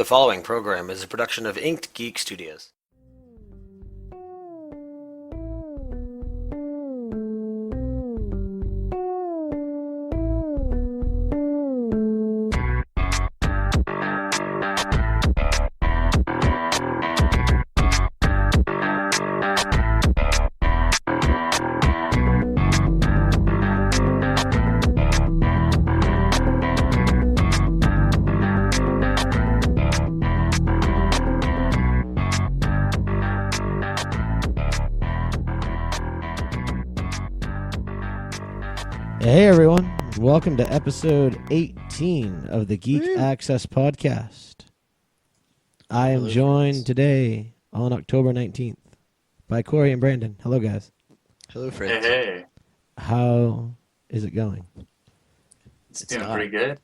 The following program is a production of Inked Geek Studios. Hey everyone, welcome to episode 18 of the Geek Access Podcast. I am joined today on October 19th by Corey and Brandon. Hello guys. Hello friends. Hey, How is it going? it's doing pretty good.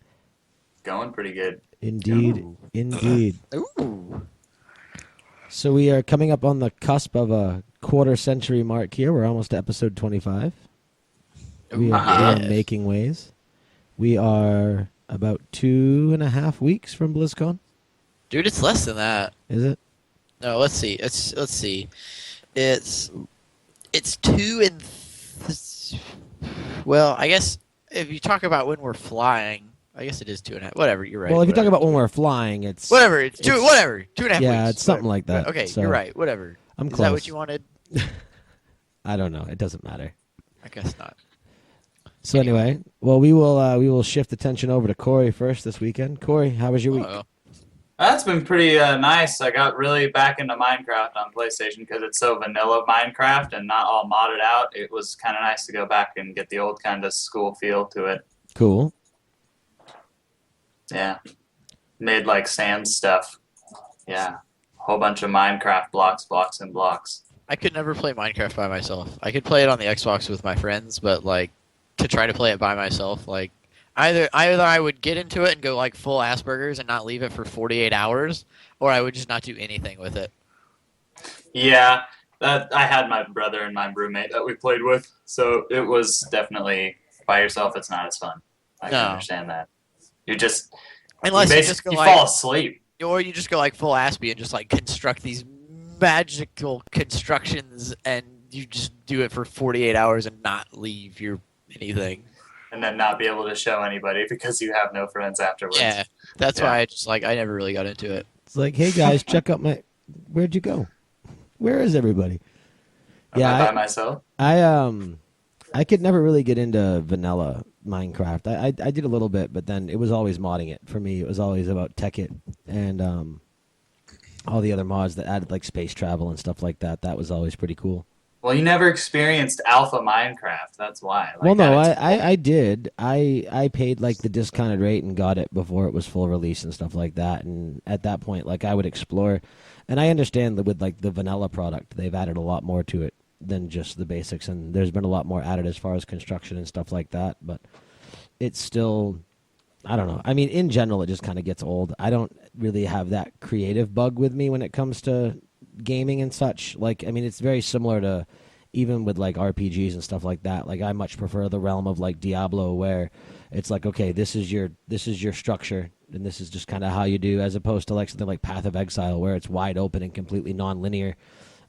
Going pretty good. Indeed, indeed. Ooh. So we are coming up on the cusp of a quarter century mark here. We're almost to episode 25. We are making ways. We are about 2.5 weeks from BlizzCon. Dude, it's less than that. Is it? No, let's see. Let's see. It's 2 and well, I guess if you talk about when we're flying, I guess it is 2.5. Whatever, you're right. Well, if you talk whatever. about when we're flying, it's whatever. It's 2.5 yeah, weeks. it's something like that. Okay, So you're right. Whatever. I'm Is close. that what you wanted? I don't know. It doesn't matter. I guess not. So anyway, well, we will shift attention over to Corey first this weekend. Corey, how was your week? Uh-oh. That's been pretty nice. I got really back into Minecraft on PlayStation because it's so vanilla Minecraft and not all modded out. It was kind of nice to go back and get the old kind of school feel to it. Cool. Yeah. Made like sand stuff. Yeah. Whole bunch of Minecraft blocks, and blocks. I could never play Minecraft by myself. I could play it on the Xbox with my friends, but like to try to play it by myself, like either I would get into it and go like full Asperger's and not leave it for 48 hours, or I would just not do anything with it. Yeah. I had my brother and my roommate that we played with, so it was definitely by yourself. It's not as fun. I can understand that. You just Unless you just go you like, fall asleep. or you just go like full Aspie and just like construct these magical constructions, and you just do it for 48 hours and not leave your anything. And then not be able to show anybody because you have no friends afterwards. Yeah, that's why I never really got into it. It's like, hey guys, check out my. Where'd you go? Where is everybody? Am I by myself? I could never really get into vanilla Minecraft. I did a little bit, but then it was always modding it. For me, it was always about Tekkit and all the other mods that added like space travel and stuff like that. That was always pretty cool. Well, you never experienced alpha Minecraft. That's why. Like, Well, no, I did. I paid like the discounted rate and got it before it was full release and stuff like that. And at that point, like I would explore. And I understand that with like the vanilla product, they've added a lot more to it than just the basics. And there's been a lot more added as far as construction and stuff like that. But it's still, I don't know. I mean, in general, it just kind of gets old. I don't really have that creative bug with me when it comes to gaming and such. Like, I mean, it's very similar to even with like RPGs and stuff like that. Like, I much prefer the realm of like Diablo, where it's like, okay, this is your structure, and this is just kind of how you do, as opposed to like something like Path of Exile, where it's wide open and completely non-linear.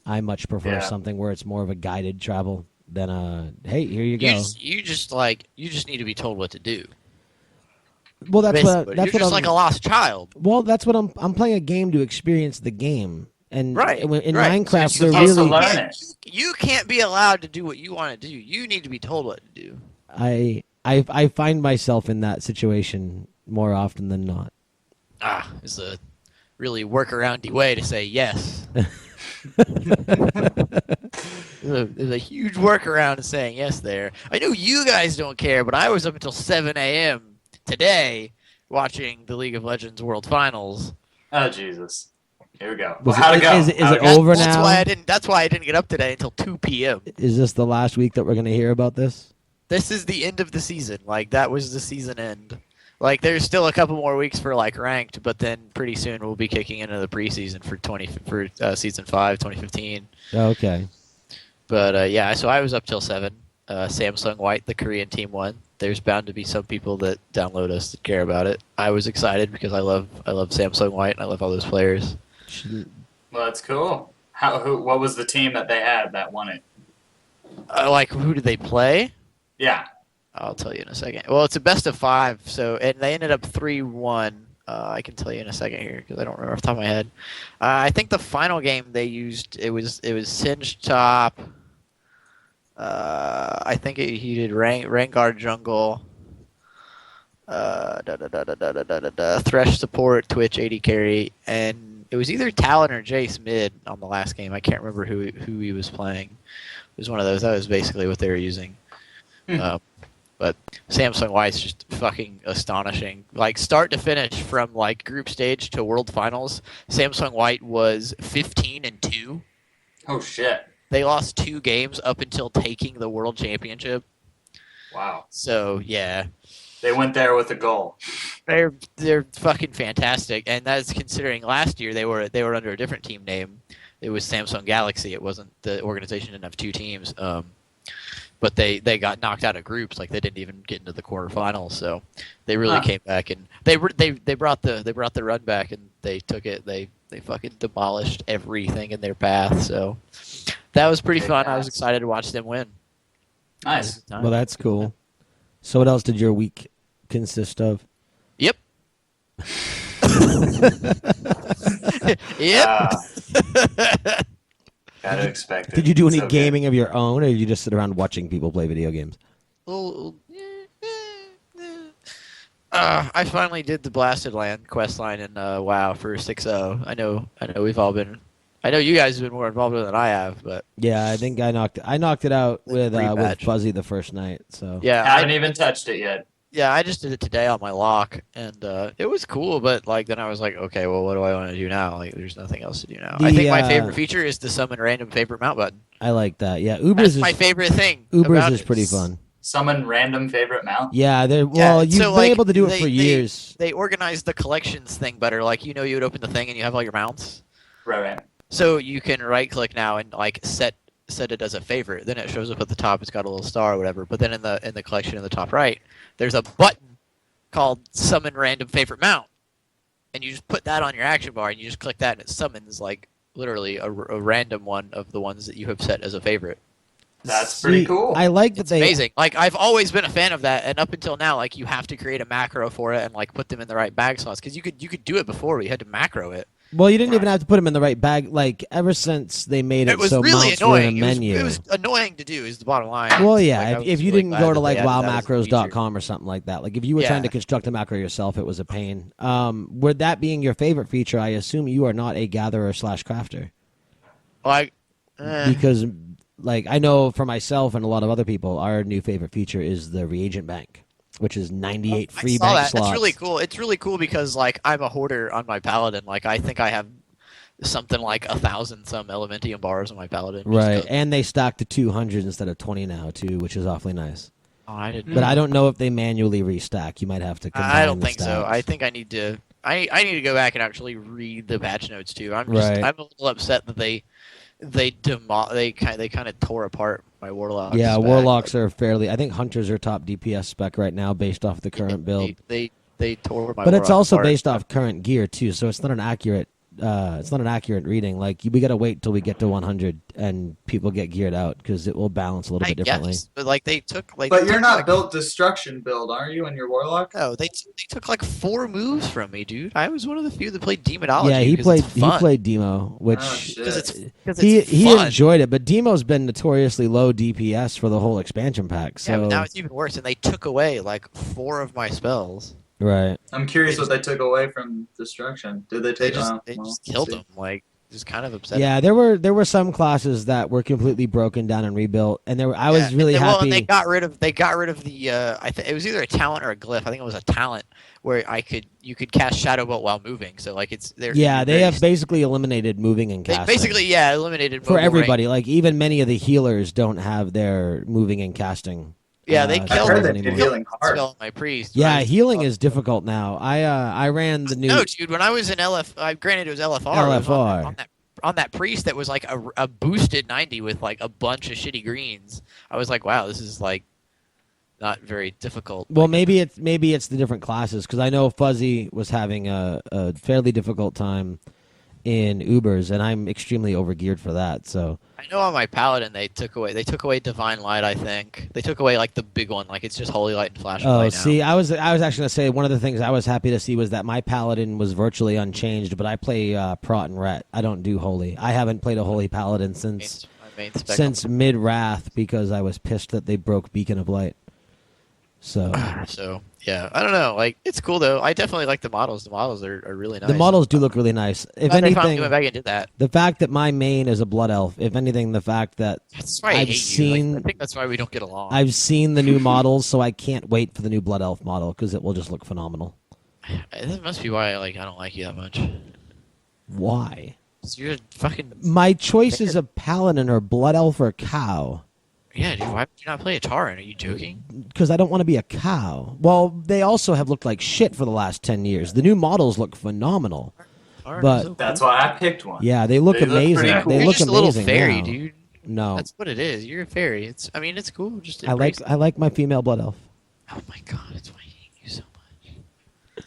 I much prefer something where it's more of a guided travel than hey, here you go. You just need to be told what to do. Well, that's Basically. what You're just like a lost child. Well, that's what I'm playing a game to experience the game. And Right, in right. Minecraft, So they're you're supposed to really. learn it. You can't be allowed to do what you want to do. You need to be told what to do. I find myself in that situation more often than not. It's a really workaroundy way to say yes. There's a huge workaround to saying yes there. I know you guys don't care, but I was up until 7 a.m. today watching the League of Legends World Finals. Oh, Jesus. Here we go. Was How'd it go? Is How'd it go? over That's now? why I didn't get up today until 2 p.m. Is this the last week that we're going to hear about this? This is the end of the season. Like, that was the season end. Like, there's still a couple more weeks for like ranked, but then pretty soon we'll be kicking into the preseason for season 5, 2015. Okay. But yeah, so I was up till 7. Samsung White, the Korean team, won. There's bound to be some people that download us that care about it. I was excited because I love Samsung White and I love all those players. Well, that's cool. What was the team that they had that won it? Like, who did they play? Yeah. I'll tell you in a second. Well, it's a best of 5, and they ended up 3-1. I can tell you in a second here because I don't remember off the top of my head. I think the final game they used it was Singed Top. I think he did Rengar jungle. Thresh support, Twitch 80 carry, and it was either Talon or Jace mid on the last game. I can't remember who he was playing. It was one of those. That was basically what they were using. But Samsung White's just fucking astonishing. Like, start to finish, from like group stage to world finals, Samsung White was 15-2. Oh shit! They lost 2 games up until taking the world championship. Wow. So yeah, They went there with a goal. they're fucking fantastic, and that's considering last year they were under a different team name. It was Samsung Galaxy. It wasn't, the organization didn't have 2 teams. But they got knocked out of groups. Like, they didn't even get into the quarterfinals. So they really came back, and they brought the run back, and they took it. They fucking demolished everything in their path. So that was pretty fun. I was excited to watch them win. Nice. Well, that's cool. So what else did your week consist of? Yep. Yep. Gotta expect it. Did you do It's any okay. gaming of your own, or did you just sit around watching people play video games? I finally did the Blasted Land quest line in WoW for 6.0. I know we've all been. I know you guys have been more involved with it than I have, but Yeah, I think I knocked it out with Rematch. Fuzzy the first night. So yeah, Haven't even touched it yet. I just did it today on my lock, and it was cool. But like, then I was like, okay, well, what do I want to do now? Like, there's nothing else to do now. I think my favorite feature is the summon random favorite mount button. I like that. Yeah, That's my favorite thing. Ubers about is it. pretty fun. Summon random favorite mount. Yeah, you've so, been like, able to do it for years. They organized the collections thing better. Like, you would open the thing and you have all your mounts. Right. So you can right click now and like set it as a favorite. Then it shows up at the top. It's got a little star or whatever. But then in the collection in the top right, there's a button called Summon Random Favorite Mount, and you just put that on your action bar and you just click that and it summons like literally a random one of the ones that you have set as a favorite. That's pretty cool. I like that It's they amazing. Like, I've always been a fan of that, and up until now, like, you have to create a macro for it and like put them in the right bag slots, because you could do it before, but you had to macro it. Well, you didn't even have to put them in the right bag. Like, ever since they made it, It was so really mounts were in a annoying. menu. It was annoying to do, is the bottom line. Well, yeah, Like, I if was you really didn't glad go to that like they added that as a feature. wowmacros.com or something like that, like if you were trying to Yeah. construct a macro yourself, it was a pain. With that being your favorite feature, I assume you are not a gatherer / crafter, Like, because like I know for myself and a lot of other people, our new favorite feature is the reagent bank, which is 98 free I saw bank that. slots. It's really cool. It's really cool because like I'm a hoarder on my paladin. Like, I think I have something like 1,000 some Elementium bars on my paladin. just Right, 'cause- and they stock to 200 instead of 20 now too, which is awfully nice. Oh, I didn't. But I don't know if they manually restack. You might have to combine I don't the think so. stacks. I think I need to. I need to go back and actually read the patch notes too. I'm Right. a little upset that they kind of tore apart my warlocks. Yeah, back. warlocks are fairly. I think hunters are top DPS spec right now based off the current build. They tore my. But it's warlock also apart. based off current gear too, so it's not an accurate. It's not an accurate reading. Like we got to wait till we get to 100 and people get geared out because it will balance a little I bit differently. guess, but like they took like. But they you're took, not like, built destruction build, are you? And your warlock? No, they took like 4 moves from me, dude. I was one of the few that played demonology. Yeah, he 'cause played. it's He fun. played Demo, which Oh, shit. because it's he fun. enjoyed it. But Demo's been notoriously low DPS for the whole expansion pack. So Yeah, but now it's even worse, and they took away like 4 of my spells. right. I'm curious what they took away from destruction. Did they They take? just well, killed let's see. them. Like, just kind of upsetting. Yeah, there were some classes that were completely broken down and rebuilt, and I was really Well, happy. and they got rid of the it was either a talent or a glyph. I think it was a talent where you could cast Shadow Bolt while moving. So like Yeah, they have basically eliminated moving and they casting. basically eliminated for mobile everybody. range. Like even many of the healers don't have their moving and casting. Yeah, they uh, killed I heard spells they did anymore. healing hard. Spell my priest. Yeah, right? healing is difficult now. I ran the new No, dude. When I was in granted it was LFR. It was LFR. on that that priest that was like a boosted 90 with like a bunch of shitty greens. I was like, wow, this is like not very difficult. Well, Like, maybe it's the different classes because I know Fuzzy was having a fairly difficult time in Ubers, and I'm extremely overgeared for that. So I know on my paladin they took away divine light. I think they took away like the big one, like it's just holy light and flashing light now. see, I was actually gonna say one of the things I was happy to see was that my paladin was virtually unchanged, but I play Prot and Ret. I don't do holy. I haven't played a holy paladin since My main spec. mid Wrath because I was pissed that they broke Beacon of Light. So So yeah, I don't know. Like it's cool though. I definitely like the models. The models are really nice. the models do look really nice. If Glad they finally anything, went back and did that. the fact that my main is a blood elf. If anything, the fact that That's why I I've hate you. seen- Like, I think that's why we don't get along. I've seen the new models, so I can't wait for the new blood elf model because it will just look phenomenal. That must be why I don't like you that much. Why? 'Cause you're fucking My choices of paladin are blood elf or cow. yeah, dude. Why would you not play a Tauren? Are you joking? Because I don't want to be a cow. Well, they also have looked like shit for the last 10 years. The new models look phenomenal. Tauren But- is so That's cool. why I picked one. Yeah, they look They look amazing. pretty cool. They You're look just amazing a little fairy, now. dude. No, That's what it is. You're a fairy. It's cool. Just I embrace like my female blood elf. it. Oh my god, that's why I hate you so much.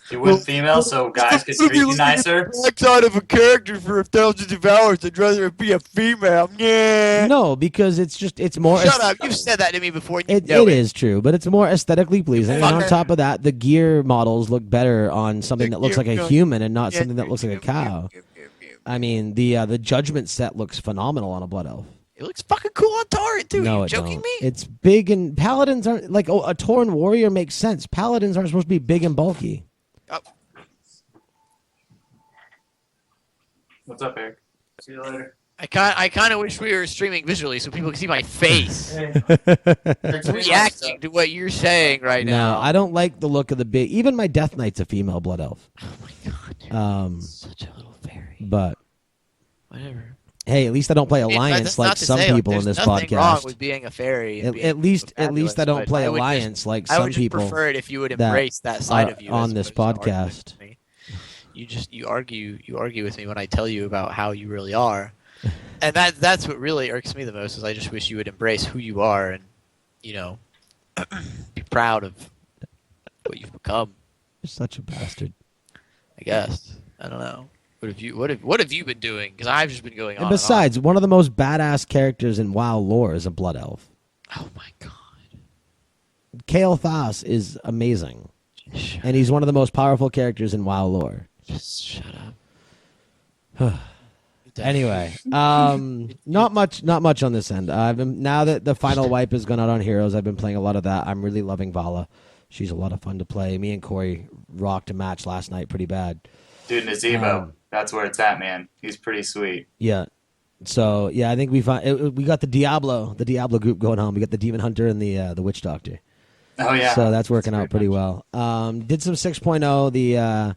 You went female so guys could treat you nicer. Backside of a character for thousands of hours, I'd rather it be a female. Yeah. No, because it's more. Shut up. You've said that to me before. And you It know is true, but it's more aesthetically pleasing. And on Fucker. top of that, the gear models look better on something The that looks gear like a models- human and not Yeah, something that looks like a cow. I mean, the judgment set looks phenomenal on a blood elf. It looks fucking cool on Tauren too. No, Are you it joking don't. me? It's big and paladins aren't like a Tauren warrior makes sense. Paladins aren't supposed to be big and bulky. Oh, What's up, Eric? See you later. I kind of wish we were streaming visually so people can see my face Hey. reacting to what you're saying right No, now. I don't like the look of the big. Even my Death Knight's a female blood elf. Oh my god, dude. Such a little fairy. But Whatever. hey, at least I don't play I mean, Alliance that's like not to some say, people in there's this nothing wrong podcast. with being a fairy. and being At least fabulous, I don't but play I would just- Alliance like I some would just people. prefer it if you would that embrace that side are of you on as this opposed to arguing podcast. with me. You argue with me when I tell you about how you really are, and that's what really irks me the most. Is I just wish you would embrace who you are and be proud of what you've become. You're such a bastard. I guess I don't know. What have you been doing? Because I've just been going on. And besides, one of the most badass characters in WoW lore is a blood elf. oh my god. Kael Thas is amazing, Shut and he's one of the most powerful characters in WoW lore. Just shut up. Anyway, not much on this end. I've been, now that the final wipe has gone out on Heroes, I've been playing a lot of that. I'm really loving Vala. She's a lot of fun to play. Me and Corey rocked a match last night pretty bad. Dude, Nazebo, Um, that's where it's at, man. He's pretty sweet. Yeah. So yeah, I think we got the Diablo group going on. We got the Demon Hunter and the Witch Doctor. Oh yeah. So that's working out pretty well. Did some 6.0. The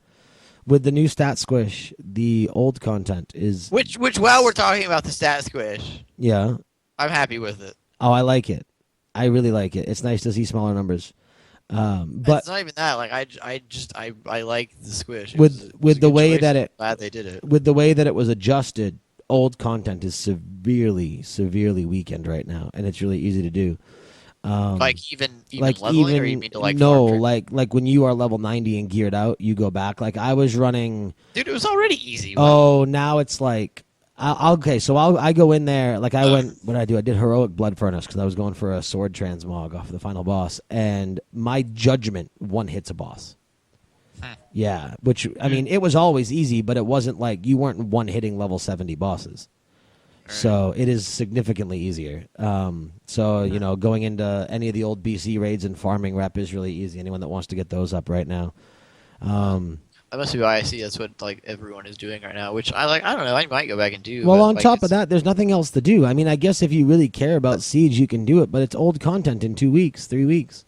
with the new stat squish, the old content is Which WoW we're talking about the stat squish. yeah. I'm happy with it. Oh, I like it. I really like it. It's nice to see smaller numbers. But It's not even that. Like I like the squish. It With- was a- it was with a the good way choice. that it- Glad they did it. with the way that it was adjusted, old content is severely weakened right now, and it's really easy to do. Like even like leveling, even or you mean to like no, farm trick? like when you are level 90 and geared out, you go back. Like I was running. Dude, it was already easy. Oh, now it's like okay. So I go in there. Like I went. What did I do? I did heroic blood furnace because I was going for a sword transmog off the final boss, and my judgment one hits a boss. Yeah, which I mean, it was always easy, but it wasn't like you weren't one hitting level 70 bosses. So it is significantly easier. So going into any of the old BC raids and farming rep is really easy. Anyone that wants to get those up right now. That must be why I see that's what like everyone is doing right now. Which I like. I don't know. I might go back and do. Well, but, on like, top of it's- that, there's nothing else to do. I mean, I guess if you really care about Siege, you can do it, but it's old content in 2 weeks, 3 weeks.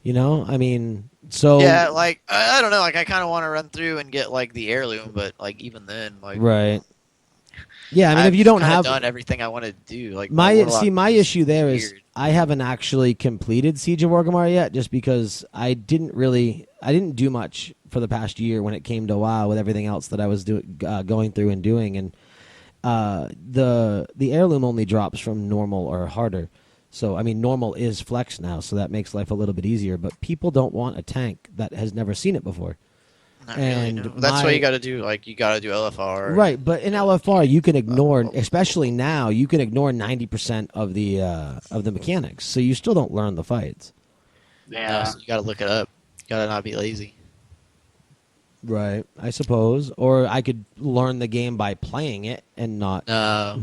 I mean, so yeah, like I don't know. Like I kind of want to run through and get like the heirloom, but like even then, like right. Yeah, I mean, I've if you don't kinda have done everything I want to do, like my Warlock my is issue there is weird. I haven't actually completed Siege of Orgrimmar yet, just because I didn't do much for the past year when it came to WoW with everything else that I was going through and doing, and the heirloom only drops from normal or harder. So I mean, normal is flex now, so that makes life a little bit easier. But people don't want a tank that has never seen it before. Not really, And no. That's why my- you got to do you got to do LFR. Right, but in LFR you can ignore, especially now, you can ignore 90% of the mechanics, so you still don't learn the fights. Yeah. So you got to look it up. You got to not be lazy. Right, I suppose, or I could learn the game by playing it and not. No.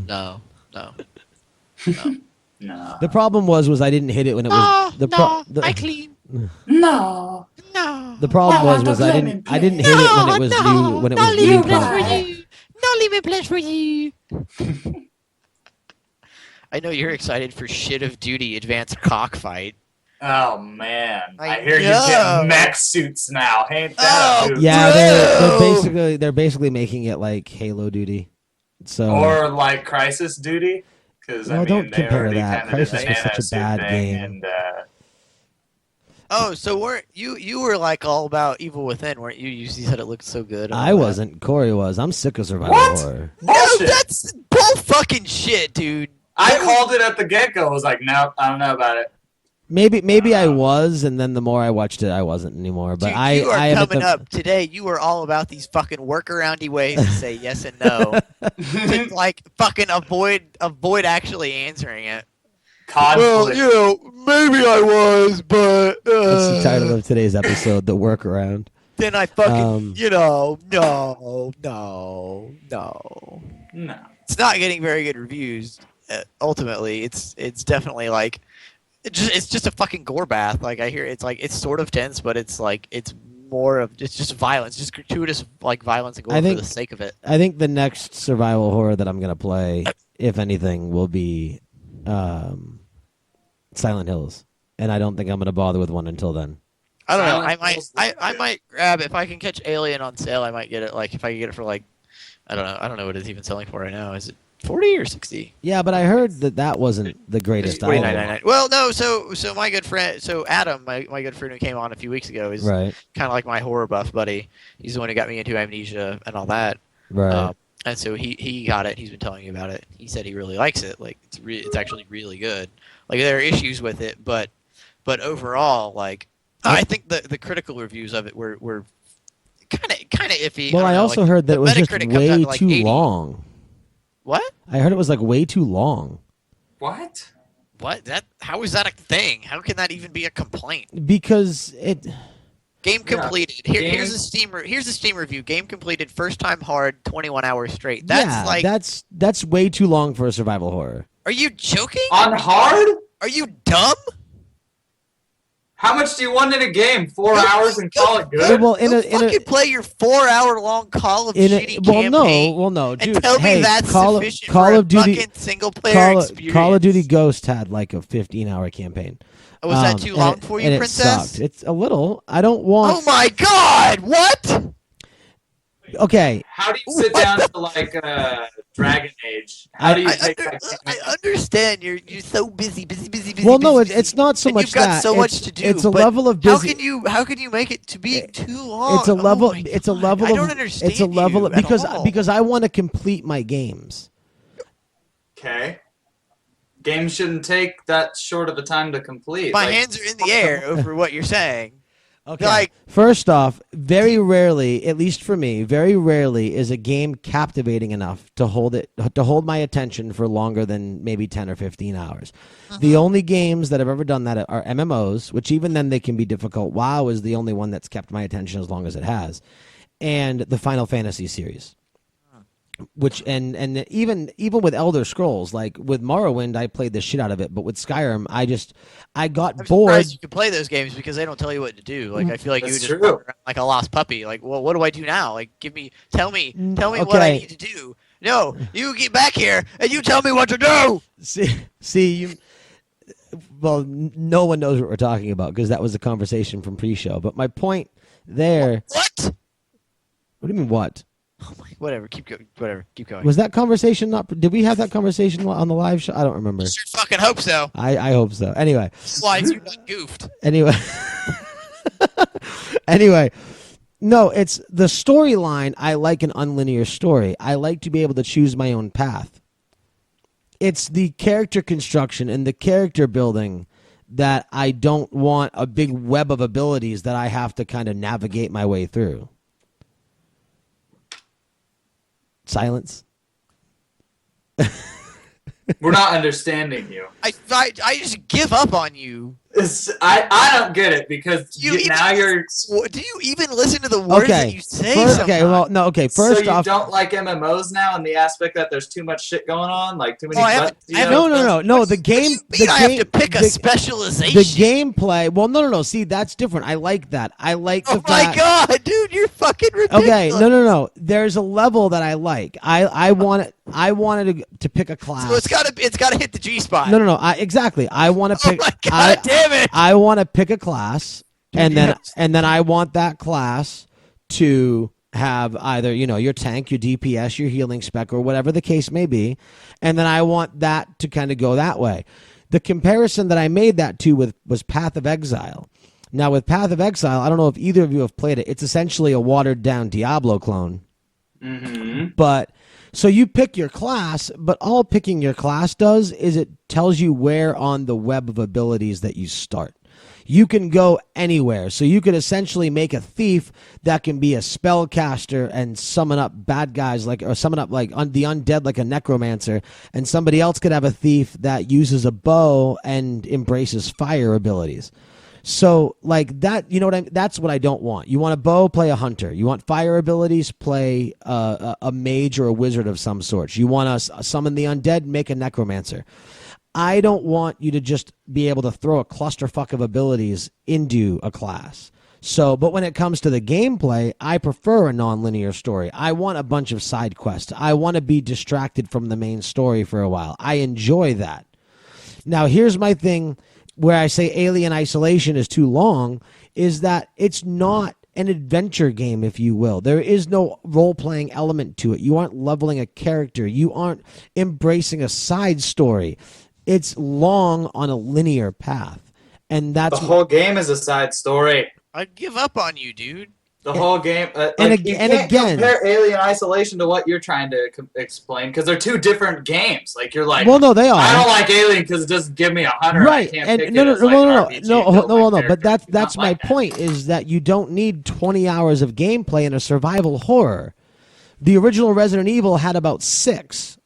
No. The problem was I didn't hit it when it was the clean. No. No. the problem Oh, was don't I let didn't me I didn't hit it when it was new when it was new content. No limit pledge for you. I know you're excited for Shit of Duty Advanced Cockfight. Oh man, I I hear you know. get mech suits now. Ain't that Oh, a hoot? Yeah, Bro! they're basically making it like Halo Duty. So Or like Crisis Duty, because Well, I mean don't they compare already that. kind of did Crysis the was such a nanosuit bad thing, game. and Oh, so weren't you were like all about Evil Within, weren't you? You said it looked so good. and all I that. wasn't. Corey was. I'm sick of survival What? horror. No, bullshit. that's bull fucking shit, dude. I called it at the get go. I was like, nope, I don't know about it. Maybe I was, and then the more I watched it, I wasn't anymore. But Dude, I you are am at coming the- up today. You were all about these fucking workaroundy ways to say yes and no, to like fucking avoid actually answering it. Conflict. maybe I was, but That's the title of today's episode, The Workaround. then I fucking, Um, no. No. It's not getting very good reviews. Ultimately, it's definitely like it's just a fucking gore bath. Like I hear it's like it's sort of tense, but it's like it's more of it's just violence, just gratuitous like violence and gore I think- for the sake of it. I think the next survival horror that I'm gonna play, if anything, will be Silent Hills, and I don't think I'm gonna bother with one until then. I don't know. Silent Hills looks I good. might grab if I can catch Alien on sale. I might get it. Like if I can get it for like I don't know what it's even selling for right now. Is it 40 or 60? Yeah, but I heard that wasn't the greatest album. 49.99. Well, no. So my good friend, so Adam, my good friend who came on a few weeks ago, is Right, kind of like my horror buff buddy. He's the one who got me into Amnesia and all that. right. And so he got it. He's been telling me about it. He said he really likes it. Like it's actually really good. Like there are issues with it, but overall, like I think the critical reviews of it were kind of iffy. Well, don't I know, also like, heard that the it was just Metacritic comes out way to, like, too 80. long. What? I heard it was like way too long What? What? How is that a thing? How can that even be a complaint? because it. Game Yeah. completed. Game- Here's a Steam review. Game completed. First time hard. 21 hours straight. That's yeah, like. that's way too long for a survival horror. Are you joking? On hard? Are you dumb? How much do you want in a game? 4 hours and call it good? Well, Go fucking play your 4-hour long Call of Duty campaign. no, dude. And tell me hey, that's Call sufficient Call for of a Duty, fucking single player experience. Call of Duty Ghost had like a 15-hour campaign. Oh, was that too and long it- for you, and Princess? It sucked. It's a little. I don't want. Oh my god! What? Okay, How do you sit What down to like Dragon Age? How do you take that I game? understand you're so busy. well, no, busy, it's not so and much you've got that. so much It's- to do. It's a but level of How busy. can you make it to be too long? It's a level. Oh my It's a God. level. I of, don't understand. It's a level you of, at because all. because I want to complete my games. Okay. Games shouldn't take that short of a time to complete. my Like, hands are in the air over what you're saying. Okay. Like- First off, very rarely, at least for me, very rarely is a game captivating enough to hold my attention for longer than maybe 10 or 15 hours. The only games that have ever done that are MMOs, which even then they can be difficult. WoW is the only one that's kept my attention as long as it has. And the Final Fantasy series. Which and even with Elder Scrolls, like with Morrowind, I played the shit out of it, but with Skyrim, I got I'm bored. surprised you can play those games because they don't tell you what to do. Like I feel like you would That's just true. walk around like a lost puppy. Like, well, what do I do now? Like, tell me what I okay. need to do. No, you get back here and you tell me what to do. See you. Well, no one knows what we're talking about because that was a conversation from pre-show. But my point there. What? What do you mean? What Oh my, whatever. Keep going. Whatever. Keep going. was that conversation? Not did we have that conversation on the live show? I don't remember. Sure fucking hope so. I hope so. Anyway, Otherwise, you're not goofed. anyway, anyway. No, it's the storyline. I like an unlinear story. I like to be able to choose my own path. It's the character construction and the character building that I don't want a big web of abilities that I have to kind of navigate my way through. Silence. We're not understanding you. I just give up on you. I don't get it because Do you even listen to the words that you say? First so you off, don't like MMOs now in the aspect that there's too much shit going on, like too many. No. The game. I have to pick a specialization. The gameplay. Well, no. See, that's different. I like that. I like the fact. Oh my god, dude, you're fucking ridiculous. Okay, no. There's a level that I like. I wanted to pick a class. So it's gotta hit the G spot. No. Exactly. I want to pick. Oh my god, damn it! I want to pick a class, and then I want that class to have either your tank, your DPS, your healing spec, or whatever the case may be, and then I want that to kind of go that way. The comparison that I made that to was Path of Exile. Now with Path of Exile, I don't know if either of you have played it. It's essentially a watered down Diablo clone. Mm-hmm. But so you pick your class, but all picking your class does is it tells you where on the web of abilities that you start. You can go anywhere. So you could essentially make a thief that can be a spellcaster and summon up bad guys or summon up the undead like a necromancer, and somebody else could have a thief that uses a bow and embraces fire abilities. So like that, that's what I don't want. You want a bow, play a hunter. You want fire abilities, play a mage or a wizard of some sort. You want to summon the undead, make a necromancer. I don't want you to just be able to throw a clusterfuck of abilities into a class. So, but when it comes to the gameplay, I prefer a non-linear story. I want a bunch of side quests. I want to be distracted from the main story for a while. I enjoy that. Now, here's my thing where I say Alien Isolation is too long, is that it's not an adventure game, if you will. There is no role-playing element to it. You aren't leveling a character. You aren't embracing a side story. It's long on a linear path. And that's the whole game is a side story. I'd give up on you, dude. The whole game, you can't compare Alien Isolation to what you're trying to explain because they're two different games. Like you're like, well, no, they are. I don't like Alien because it doesn't give me a hunter. Right, I can't and pick no. But that's my point is that you don't need 20 hours of gameplay in a survival horror. The original Resident Evil had about 6,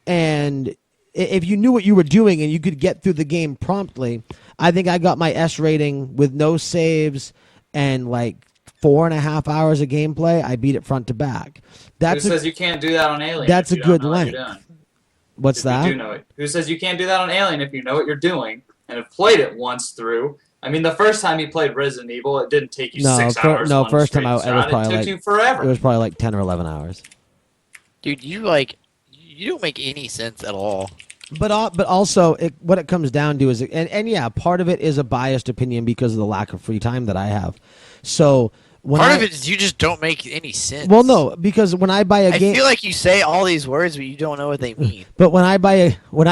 and if you knew what you were doing and you could get through the game promptly, I think I got my S rating with no saves and like 4.5 hours of gameplay. I beat it front to back. Who says you can't do that on Alien? That's a good length. What's that? You do know it. Who says you can't do that on Alien if you know what you're doing and have played it once through? I mean, the first time you played Resident Evil, it didn't take you 6 hours. No, first time it was probably it took you forever. It was probably like 10 or 11 hours. Dude, you don't make any sense at all. But also, what it comes down to is, and yeah, part of it is a biased opinion because of the lack of free time that I have. So part of it is you just don't make any sense. Well, no, because when I buy a game, I feel like you say all these words, but you don't know what they mean. But when I buy a you're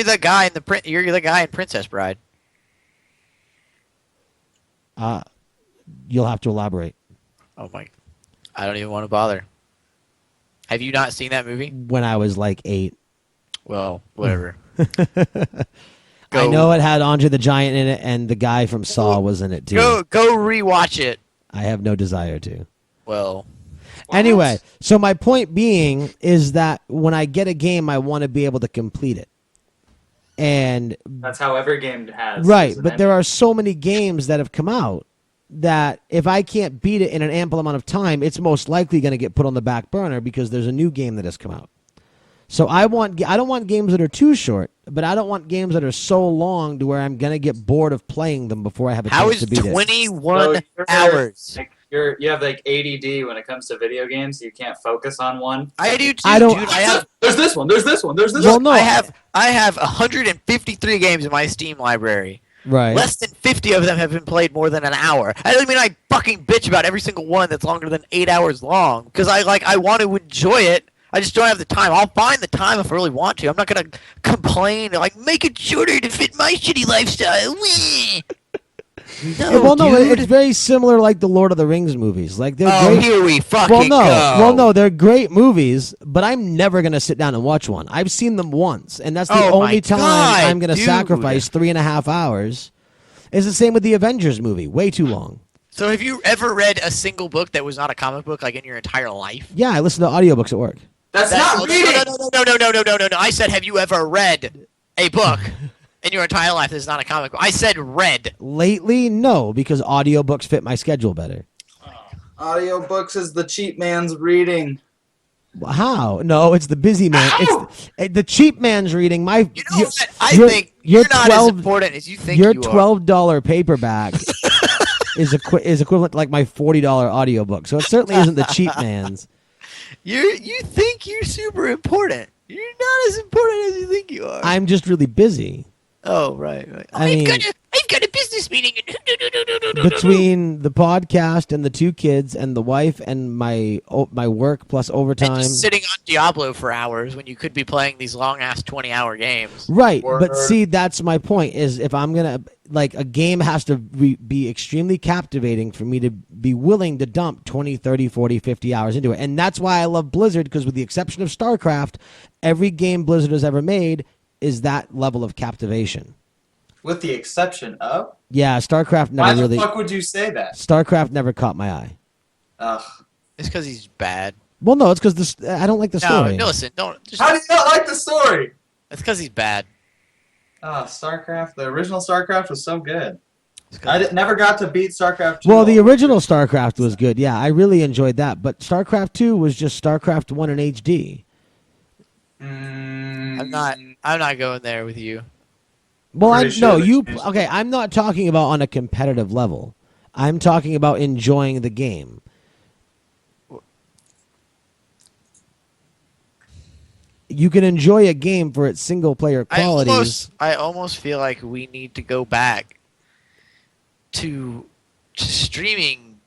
the guy you're the guy in Princess Bride. You'll have to elaborate. Oh my, I don't even want to bother. Have you not seen that movie? When I was like 8. Well, whatever. I know it had Andre the Giant in it, and the guy from Saw was in it too. Go rewatch it. I have no desire to. Well. Anyway, so my point being is that when I get a game, I want to be able to complete it. And that's how every game has. Right, but there are so many games that have come out that if I can't beat it in an ample amount of time, it's most likely going to get put on the back burner because there's a new game that has come out. So I don't want games that are too short, but I don't want games that are so long to where I'm going to get bored of playing them before I have a chance to beat it. How is 21 hours? You have like ADD when it comes to video games. You can't focus on one. I do too, dude. There's this one. There's this one. There's this well, one. No, I have 153 games in my Steam library. Right. Less than 50 of them have been played more than an hour. I don't mean I fucking bitch about every single one that's longer than 8 hours long because I want to enjoy it. I just don't have the time. I'll find the time if I really want to. I'm not going to complain, like, make it shorter to fit my shitty lifestyle. No, well, no, dude. it's very similar like the Lord of the Rings movies. Like they're Oh, great. here we fucking Well, no, go. well, no, they're great movies, but I'm never gonna sit down and watch one. I've seen them once, and that's the Oh my only time God, I'm gonna dude. sacrifice 3.5 hours. It's the same with the Avengers movie. Way too long. So have you ever read a single book that was not a comic book, like in your entire life? Yeah, I listen to audiobooks at work. That's That- not reading. No. I said, have you ever read a book in your entire life that's not a comic book? I said read. Lately, no, because audiobooks fit my schedule better. Audiobooks is the cheap man's reading. How? No, it's the busy man. It's the cheap man's reading. You know what? I you're- think you're you're not 12 as important as you think Your you are. $12 paperback is equivalent to like my $40 audiobook. So it certainly isn't the cheap man's. You think you're super important. You're not as important as you think you are. I'm just really busy. Oh, right. I mean- I've got a business meeting. Between the podcast and the 2 kids and the wife and my work plus And overtime. just sitting on Diablo for hours when you could be playing these long-ass 20-hour games. Right, Word. but see, that's my point. Is if I'm gonna like a game has to be extremely captivating for me to be willing to dump 20, 30, 40, 50 hours into it, and that's why I love Blizzard. Because with the exception of StarCraft, every game Blizzard has ever made is that level of captivation. With the exception of? Yeah, StarCraft Why never the really. fuck would you say that? StarCraft never caught my eye. Ugh. It's because he's bad. Well, no, it's because I don't like the No, story. no, listen, don't. Just, How do you not like the story? it's because he's bad. StarCraft. The original StarCraft was so good. It's 'cause- Never got to beat StarCraft 2. Well, the original StarCraft was good. Yeah, I really enjoyed that. But StarCraft 2 was just StarCraft 1 in HD. I'm not going there with you. Well, Pretty sure no, they you changed it. okay? I'm not talking about on a competitive level. I'm talking about enjoying the game. You can enjoy a game for its single player qualities. I almost feel like we need to go back to streaming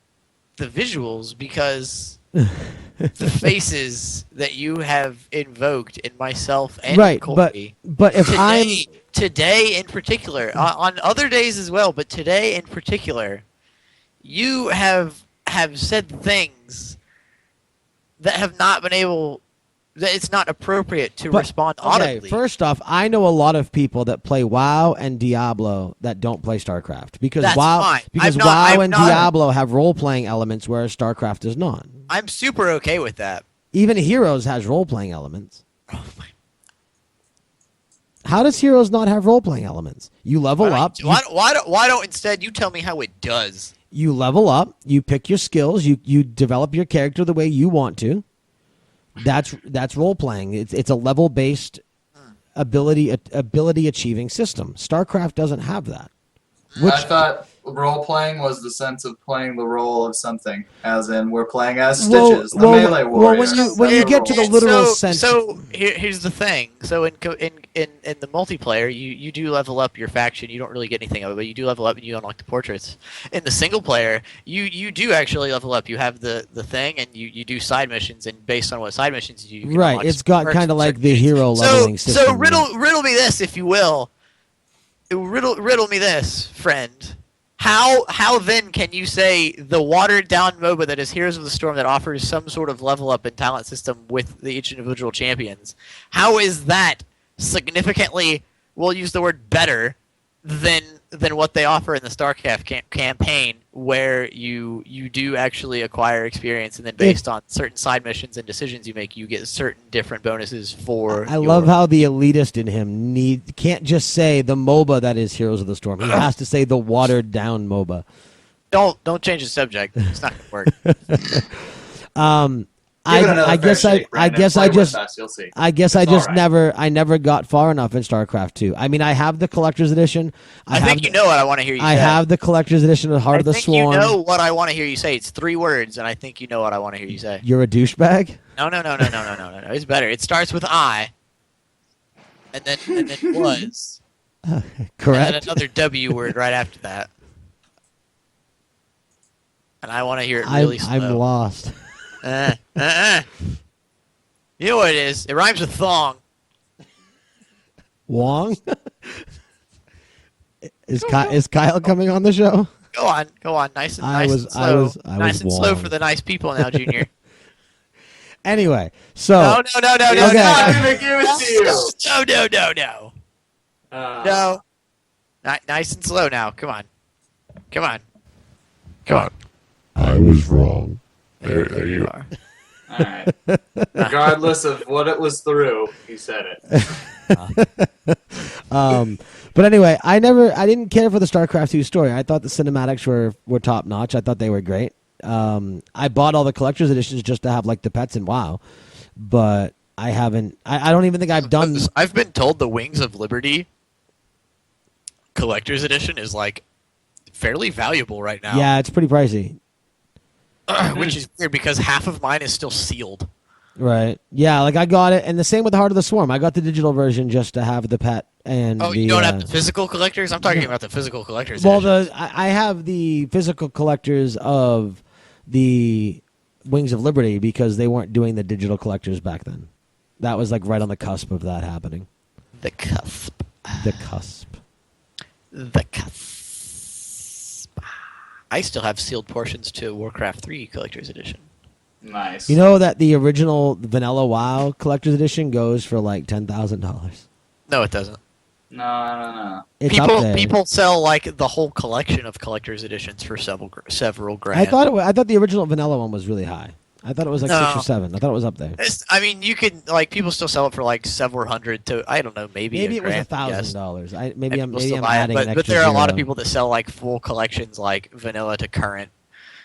the visuals because the faces that you have invoked in myself and Right, Colby but if today in particular, on other days as well, but today in particular, you have said things that have not been able. That it's not appropriate to respond audibly. Okay, first off, I know a lot of people that play WoW and Diablo that don't play StarCraft because That's fine. WoW I'm and not- Diablo have role playing elements whereas StarCraft does not. I'm super okay with that. Even Heroes has role playing elements. Oh my How does Heroes not have role playing elements? You level up. Why don't instead you tell me how it does? You level up, you pick your skills, you develop your character the way you want to. That's role playing. It's a level based ability achieving system. StarCraft doesn't have that. I thought role playing was the sense of playing the role of something, as in we're playing as Stitches, the melee warrior. when you get to the literal sense. So here's the thing. So in the multiplayer, you do level up your faction. You don't really get anything of it, but you do level up and you unlock the portraits. In the single player, you do actually level up. You have the thing, and you do side missions, and based on what side missions you do, you can Right, unlock it's some got perks kind and of like certain the things. hero leveling system. So riddle me this, if you will. Riddle me this, friend. How then can you say the watered down MOBA that is Heroes of the Storm that offers some sort of level up and talent system with each individual champions? How is that significantly, we'll use the word better, than what they offer in the StarCraft campaign, where you do actually acquire experience, and then based on certain side missions and decisions you make, you get certain different bonuses for. I love how the elitist in him can't just say the MOBA that is Heroes of the Storm. He has to say the watered down MOBA. Don't change the subject. It's not gonna work. I guess I just never. never got far enough in StarCraft 2. I mean, I have the collector's edition. I think you know what I want to hear you say. I have the collector's edition of Heart of the Swarm. You know what I want to hear you say. It's 3 words, and I think you know what I want to hear you say. You're a douchebag? No. It's better. It starts with I, and then was, Correct. and then another W word right after that. And I want to hear it really slow. I'm lost. You know what it is? It rhymes with thong. Wong? Is Kyle coming on the show? Go on. Nice and I nice was- and I slow. was- I nice was and slow wrong. for the nice people now, Junior. Anyway, so No. He's Okay. not gonna give it to you. No. Uh, No. Nice and slow now. Come on. I was wrong. There you are. All right. Regardless of what it was through, he said it. But anyway, I didn't care for the StarCraft 2 story. I thought the cinematics were top notch. I thought they were great. I bought all the collector's editions just to have like the pets in WoW, but I haven't. I don't even think I've done. I've been told the Wings of Liberty collector's edition is like fairly valuable right now. Yeah, it's pretty pricey. Which is weird because half of mine is still sealed. Right. Yeah, like I got it, and the same with Heart of the Swarm. I got the digital version just to have the pet and. Oh, the, you don't have the physical collectors? I'm talking about the physical collectors. Well, editions. I have the physical collectors of the Wings of Liberty because they weren't doing the digital collectors back then. That was like right on the cusp of that happening. The cusp. The cusp. The cusp. I still have sealed portions to Warcraft 3 collector's edition. Nice. You know that the original Vanilla WoW collector's edition goes for like $10,000. No, it doesn't. No. It's up there. People sell like the whole collection of collector's editions for several grand. I thought the original Vanilla one was really high. I thought it was like No. 6 or 7. I thought it was up there. I mean, you could like people still sell it for like several hundred to I don't know maybe Maybe a it was grand, yes. $1,000. Maybe And I'm people still buy it, adding an extra but there are a lot of zero. people that sell like full collections like vanilla to current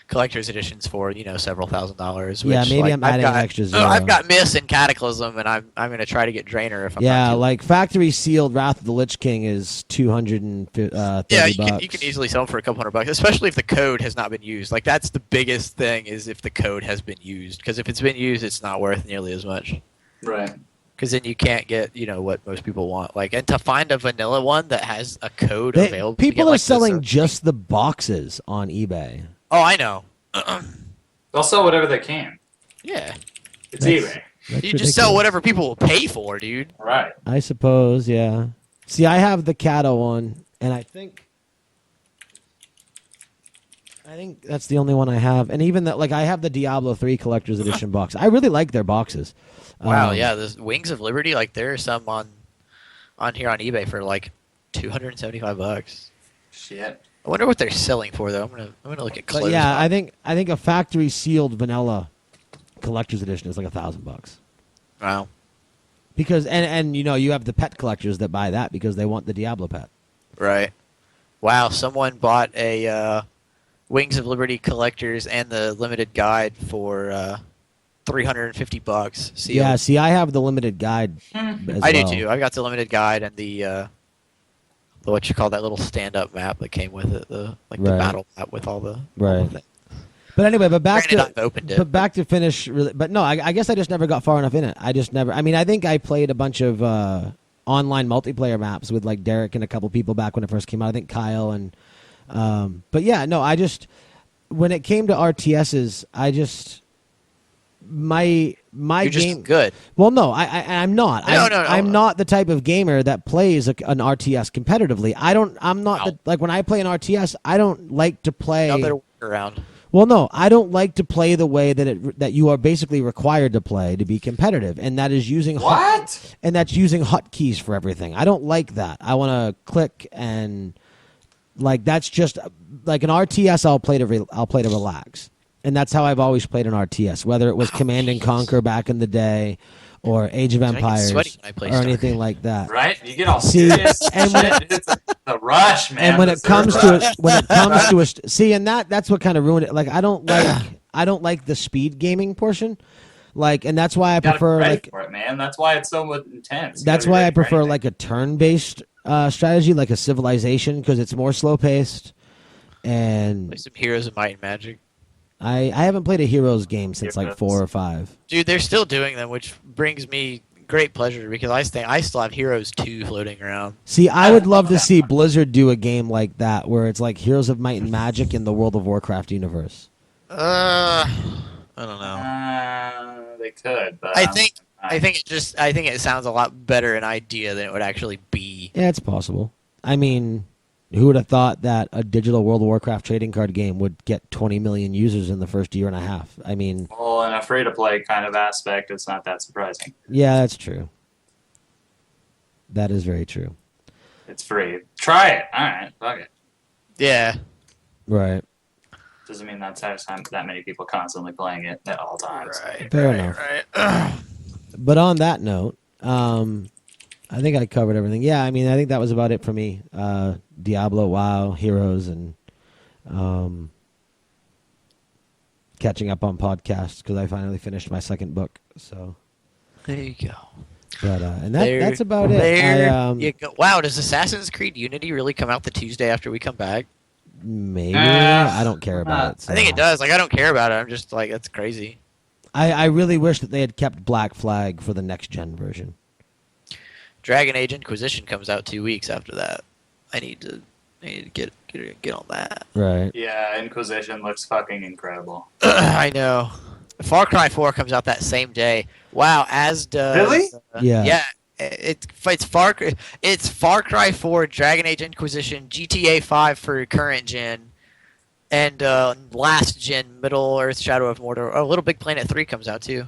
collector's editions for several $1,000s. Yeah, which, maybe like, I'm adding I've got, an extra Oh, zero. I've got Miss and Cataclysm, and I'm gonna try to get Draenor if I'm Yeah, not too like factory sealed Wrath of the Lich King is $230. Yeah, you can easily sell them for a couple $100, especially if the code has not been used. Like that's the biggest thing is if the code has been used, because if it's been used, it's not worth nearly as much. Right. Because then you can't get what most people want. Like, and to find a vanilla one that has a code available, to People get, are like, selling just the boxes on eBay. Oh, I know. They'll sell whatever they can. Yeah, It's That's- eBay. That's you just sell ridiculous. whatever people will pay for, dude. Right. I suppose, yeah. See, I have the Kato one, and I think that's the only one I have. And even that, like, I have the Diablo 3 Collector's Edition box. I really like their boxes. Wow, yeah, the Wings of Liberty, like there are some on here on eBay for like $275. Shit. I wonder what they're selling for though. I'm gonna look at clothes. But yeah, I think a factory sealed vanilla Collector's Edition is like $1,000. Wow. Because and you have the pet collectors that buy that because they want the Diablo pet. Right. Wow, someone bought a Wings of Liberty collectors and the limited guide for $350. Sealed. Yeah, see, I have the limited guide. As I well. do too. I've got the limited guide and the what you call that little stand-up map that came with it, the Right. battle map with all the Right. But anyway, but back Granted, to I've opened it. but back to finish. But no, I guess I just never got far enough in it. I just never. I mean, I think I played a bunch of online multiplayer maps with like Derek and a couple people back when it first came out. I think Kyle and. But yeah, no, I just when it came to RTSs, I just my You're just game. good. Well, no, I'm not. No, I'm not the type of gamer that plays an RTS competitively. I'm not No. like when I play an RTS, I don't like to play. Another workaround. Well, no, I don't like to play the way that you are basically required to play to be competitive, and that is using What? and that's using hotkeys for everything. I don't like that. I want to click and like that's just like an RTS. I'll play to relax, and that's how I've always played an RTS. Whether it was Command and Conquer back in the day, or Age of I get Empires, sweaty when I play or anything StarCraft. like that. Right? You get all See, serious. and when Shit, it's the rush, man. And when The it comes server to rush. when it comes to see, and that's what kind of ruined it. Like I don't like the speed gaming portion. Like, and that's why I You gotta prefer be ready like for it, man. That's why it's so much intense. You that's gotta be why I ready for prefer anything. like a turn-based strategy, like a Civilization, because it's more slow-paced. Play And some Heroes of Might and Magic. I haven't played a Heroes game since like Heroes. 4 or 5. Dude, they're still doing them, which brings me great pleasure because I still have Heroes 2 floating around. See, I would love to see Blizzard do a game like that, where it's like Heroes of Might and Magic in the World of Warcraft universe. I don't know. They could, but I think it sounds a lot better an idea than it would actually be. Yeah, it's possible. I mean, Who would have thought that a digital World of Warcraft trading card game would get 20 million users in the first year and a half? I mean, Well, in a free-to-play kind of aspect, it's not that surprising. yeah, that's true. That is very true. It's free. Try it. All right, fuck it. Yeah. Right. Doesn't mean that's that many people constantly playing it at all times. Fair enough. Right. But on that note, I think I covered everything. Yeah, I mean, I think that was about it for me. Diablo, WoW, Heroes, and catching up on podcasts because I finally finished my second book. So, There you go. but and There- that's about it. There you go. Wow, does Assassin's Creed Unity really come out the Tuesday after we come back? Maybe I don't care about it. So. I think it does. Like, I don't care about it. I'm just like, that's crazy. I really wish that they had kept Black Flag for the next gen version. Dragon Age Inquisition comes out 2 weeks after that. I need to get on that. Right. Yeah, Inquisition looks fucking incredible. I know. Far Cry 4 comes out that same day. Wow, as does Really? Yeah. Yeah. It's Far Cry 4, Dragon Age Inquisition, GTA 5 for current gen, and last gen Middle Earth Shadow of Mordor. Oh, Little Big Planet 3 comes out too.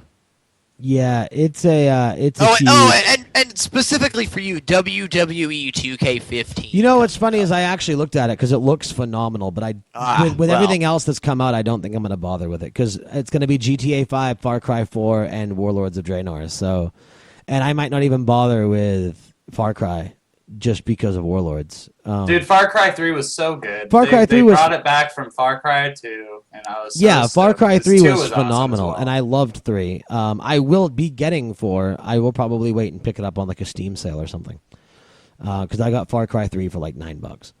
Yeah, it's a huge... And specifically for you, WWE 2K15. You know what's funny is I actually looked at it because it looks phenomenal, but with everything else that's come out, I don't think I'm going to bother with it because it's going to be GTA 5, Far Cry 4, and Warlords of Draenor. So, and I might not even bother with Far Cry just because of Warlords. Dude, Far Cry 3 was so good. Far Cry 3 they was- brought it back from Far Cry 2, and I was so Yeah, Far stoked, Cry 'cause 3 2 was awesome as phenomenal, well. and I loved 3. I will be getting 4. I will probably wait and pick it up on like a Steam sale or something because I got Far Cry 3 for like $9.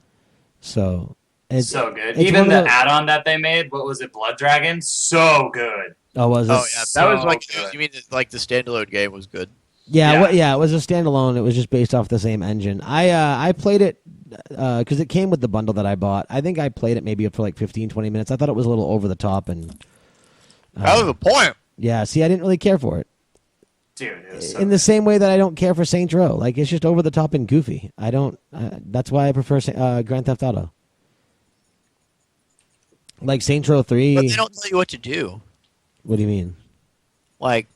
So it's so good. it's Even one the of the- add-on that they made, what was it, Blood Dragon? So good. Oh, was it? Oh yeah, that So was like good. you mean like the standalone game was good. Yeah, Yeah. it was a standalone. It was just based off the same engine. I played it because it came with the bundle that I bought. I think I played it maybe for like 15, 20 minutes. I thought it was a little over the top, and That was the point. yeah, see, I didn't really care for it. Dude, it was so In the same way that I don't care for Saints Row. Like, it's just over the top and goofy. I don't. That's why I prefer Grand Theft Auto. Like Saints Row 3. But they don't tell you what to do. What do you mean? Like,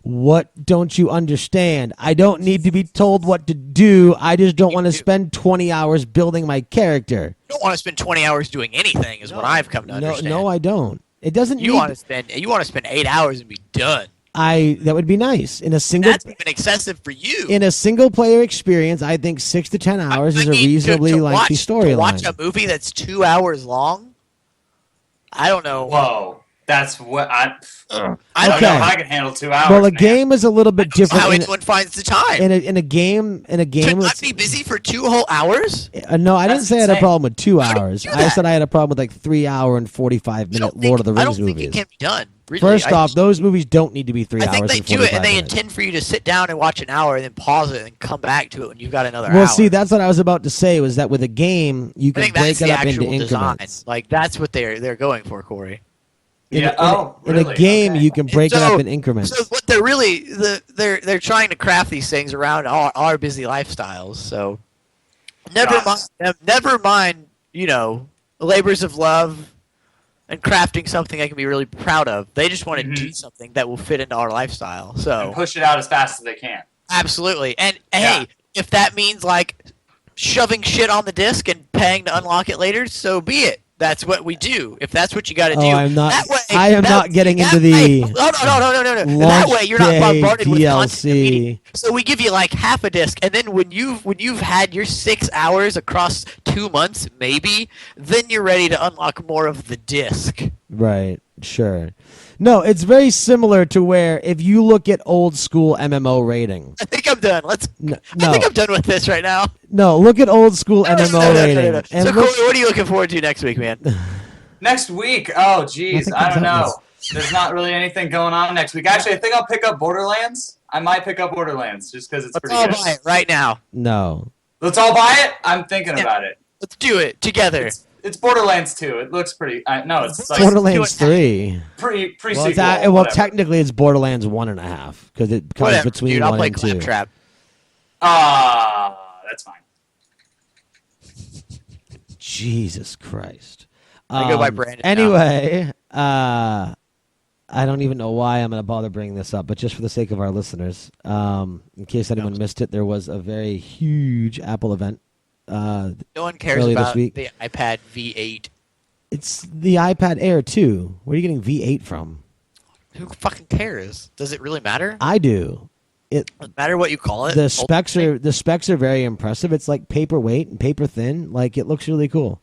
What don't you understand? I don't need to be told what to do. I just don't want to do. spend 20 hours building my character. you don't want to spend 20 hours doing anything, is what I've come to understand. No, I don't. It doesn't You need. want to spend 8 hours and be done. That would be nice in a single That's even excessive for you. in a single player experience. I think 6 to 10 hours is a mean, reasonably to lengthy watch, to watch a storyline. movie that's 2 hours long. I don't know. Whoa. That's what I don't Okay. know if I can handle 2 hours. Well, a man. game is a little bit different. How In, anyone finds the time in a game, to it's- not be busy for 2 whole hours. no, I didn't That's say I had a insane. problem with 2 How do you hours. do I that? said I had a problem with like 3 hour and 45 I don't minute Lord of the think- I Rings don't think movies. it can be done. Really. First I off, just- those movies don't need to be 3 I hours think they and do 45 it, and they minutes. intend for you to sit down and watch an hour, and then pause it, and come back to it when you've got another hour. Well, see, that's what I was about to say. Was that with a game you I can think break that's it the up into actual design. increments. Like that's what they're going for, Corey. In, Yeah, in a really? game, Okay. you can break it So- up in increments. So what they're really they're trying to craft these things around our busy lifestyles. So never Got mind, never mind. You know, labors of love and crafting something I can be really proud of. They just want to Mhm. do something that will fit into our lifestyle. And So push it out as fast as they can. absolutely. And Yeah. hey, if that means like shoving shit on the disc and paying to unlock it later, so be it. That's what we do. If that's what you got to do, I'm not. That way, I am not getting into the No. That launch way, you're not day bombarded with content DLC. immediately. So we give you like half a disc, and then when you've had your 6 hours across 2 months, maybe, then you're ready to unlock more of the disc. Right. Sure. No, it's very similar to where if you look at old school MMO rating. I think I'm done. I No, think I'm done with this right now. no. Look at old school MMO No. rating. So And Corey, look, what are you looking forward to next week, man? Next week, oh geez, Nothing I don't comes out know. There's not really anything going on next week. Actually, I think I'll pick up Borderlands. I might pick up Borderlands just because it's Let's pretty all good. buy it right now. no. Let's all buy it. I'm thinking Yeah. about it. Let's do it together. It's Borderlands 2. It looks pretty. No, it's like Borderlands do it. 3. pre Well, sequel. well, technically it's Borderlands 1.5 because it comes Whatever, between dude. I'll 1 play and 2. Claptrap. That's fine. Jesus Christ. I go by Brandon now. Anyway, I don't even know why I'm going to bother bringing this up, but just for the sake of our listeners, in case anyone missed it, there was a very huge Apple event. No one cares early this about week. the iPad V8. It's the iPad Air 2. Where are you getting V8 from? Who fucking cares? Does it really matter? I do. Doesn't matter what you call it. The specs are very impressive. It's like paperweight and paper thin. Like it looks really cool.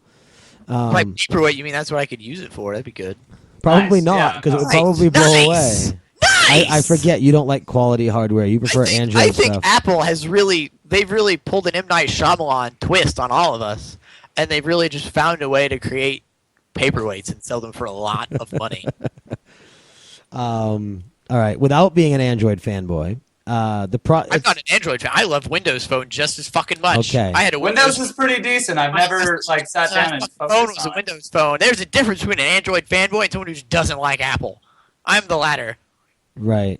By paperweight, you mean that's what I could use it for? That'd be good. Probably Nice, not, yeah. because it would Nice, probably blow nice, away. Nice. I forget you don't like quality hardware. You prefer Android I think stuff. Apple has they've really pulled an M. Night Shyamalan twist on all of us, and they've really just found a way to create paperweights and sell them for a lot of money. All right. Without being an Android fanboy, I'm not an Android fan. I love Windows Phone just as fucking much. Okay. I had a Windows is pretty decent. I've never like sat down and phone focused was a on it. Windows Phone. There's a difference between an Android fanboy and someone who just doesn't like Apple. I'm the latter. Right.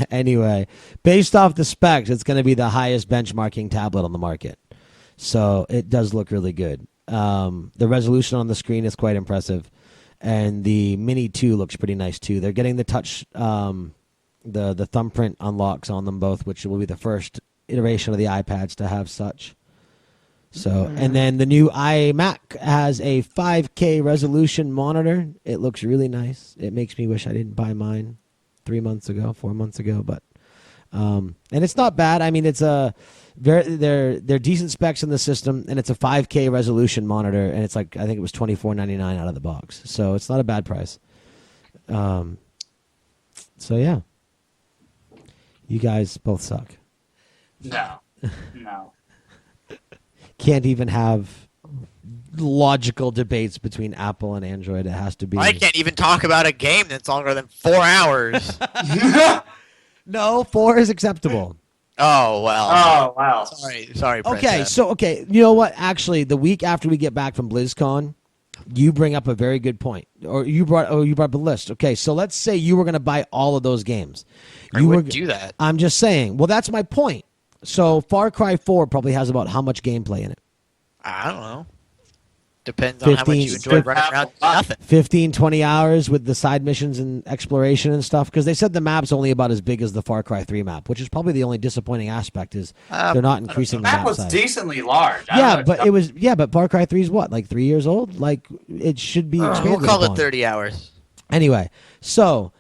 Anyway, based off the specs, it's going to be the highest benchmarking tablet on the market. So it does look really good. The resolution on the screen is quite impressive. And the Mini 2 looks pretty nice too. They're getting the touch, the thumbprint unlocks on them both, which will be the first iteration of the iPads to have such. So, and then the new iMac has a 5K resolution monitor. It looks really nice. It makes me wish I didn't buy mine 4 months ago, but and it's not bad. I mean, it's they're decent specs in the system, and it's a 5K resolution monitor, and it's like I think it was $24.99 out of the box, so it's not a bad price. So yeah, you guys both suck. No. Can't even have logical debates between Apple and Android. It has to be. I can't even talk about a game that's longer than 4 hours. No, 4 is acceptable. Oh well. Oh wow. Sorry. Okay, Princess. you know what? Actually, the week after we get back from BlizzCon, you bring up a very good point, or you brought up a list. Okay, so let's say you were going to buy all of those games. I wouldn't do that. I'm just saying. Well, that's my point. So Far Cry 4 probably has about how much gameplay in it? I don't know. Depends on how much you enjoy 15 running around doing nothing. 15, 20 hours with the side missions and exploration and stuff? Because they said the map's only about as big as the Far Cry 3 map, which is probably the only disappointing aspect is they're not increasing the That map was size. decently large. I Yeah, don't know but what it was but Far Cry 3 is what, like 3 years old? Like it should be expanded We'll call upon. it 30 hours. Anyway, so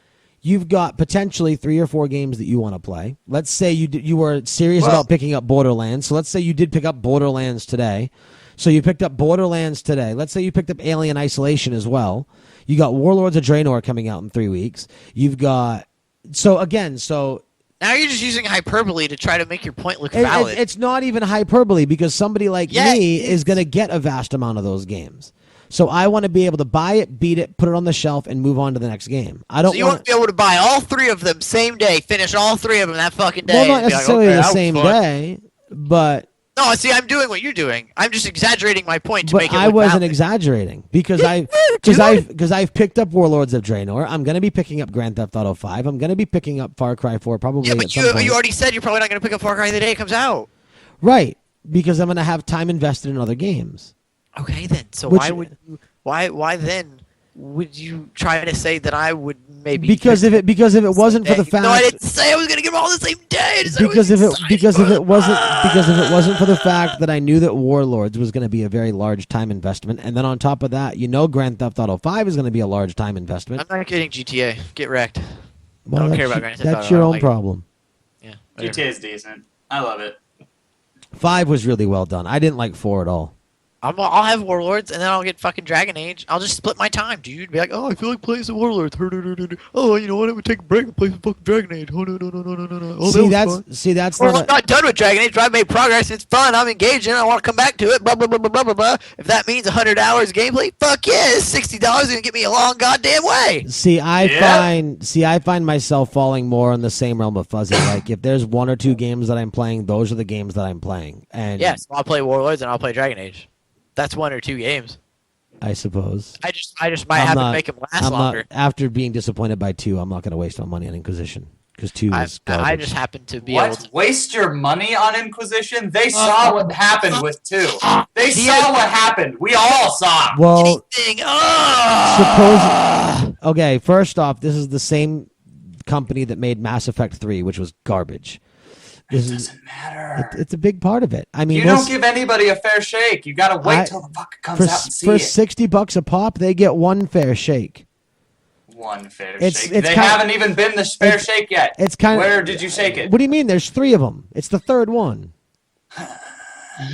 you've got potentially 3 or 4 games that you want to play. Let's say you were serious about picking up Borderlands. So let's say you did pick up Borderlands today. So you picked up Borderlands today. Let's say you picked up Alien Isolation as well. You got Warlords of Draenor coming out in 3 weeks. You've got so Now you're just using hyperbole to try to make your point look valid. it's not even hyperbole because somebody like Yeah, me it is going to get a vast amount of those games. So I want to be able to buy it, beat it, put it on the shelf, and move on to the next game. I don't So you want to be able to buy all 3 of them same day, finish all 3 of them that fucking day. well, not and be like, necessarily okay, the that was same fun. day, but No, see, I'm doing what you're doing. I'm just exaggerating my point to make it I look wasn't valid. exaggerating because Yeah, I've picked up Warlords of Draenor. I'm going to be picking up Grand Theft Auto 5. I'm going to be picking up Far Cry 4 probably Yeah, at but some point. you already said you're probably not going to pick up Far Cry the day it comes out. Right, because I'm going to have time invested in other games. Okay, then. So Which- why then would you try to say that I would maybe Because if it wasn't for the fact No, I didn't say I was going to get them all the same day. I just said I was because if excited. it wasn't for the fact that I knew that Warlords was going to be a very large time investment, and then on top of that, Grand Theft Auto 5 is going to be a large time investment. I'm not getting GTA. Get wrecked. Well, I don't that's care about your- Grand Theft Auto. That's your I own like it. problem. Yeah. whatever. GTA is decent. I love it. 5 was really well done. I didn't like 4 at all. I'll have Warlords, and then I'll get fucking Dragon Age. I'll just split my time, dude. Be like, oh, I feel like playing some Warlords. Oh, you know what? I'm gonna take a break and play some fucking Dragon Age. Oh, no. Oh, That's Well, not I'm not done with Dragon Age. I've made progress. It's fun. I'm engaging. I want to come back to it. Blah, blah, blah, blah, blah, blah, blah. If that means 100 hours gameplay, fuck yeah. It's $60 going to get me a long goddamn way. I find myself falling more in the same realm of fuzzy. Like if there's 1 or 2 games that I'm playing, those are the games that I'm playing. And Yes, I'll play Warlords and I'll play Dragon Age. That's 1 or 2 games. I suppose. I just might have to make them last longer. After being disappointed by 2, I'm not going to waste my money on Inquisition. because 2 I is garbage. just happen to be able What? to. Waste your money on Inquisition? They saw what happened with 2. They The- saw what happened. We all saw. Well, Anything. okay, first off, this is the same company that made Mass Effect 3, which was garbage. It doesn't matter. It's a big part of it. I mean, You don't give anybody a fair shake. You gotta wait till the fuck comes for, out and see for it. $60 a pop, they get one fair shake. One fair It's- shake. it's They kind- haven't even been the fair shake yet. It's kind of. Where did you shake it? What do you mean? There's 3 of them. It's the third one.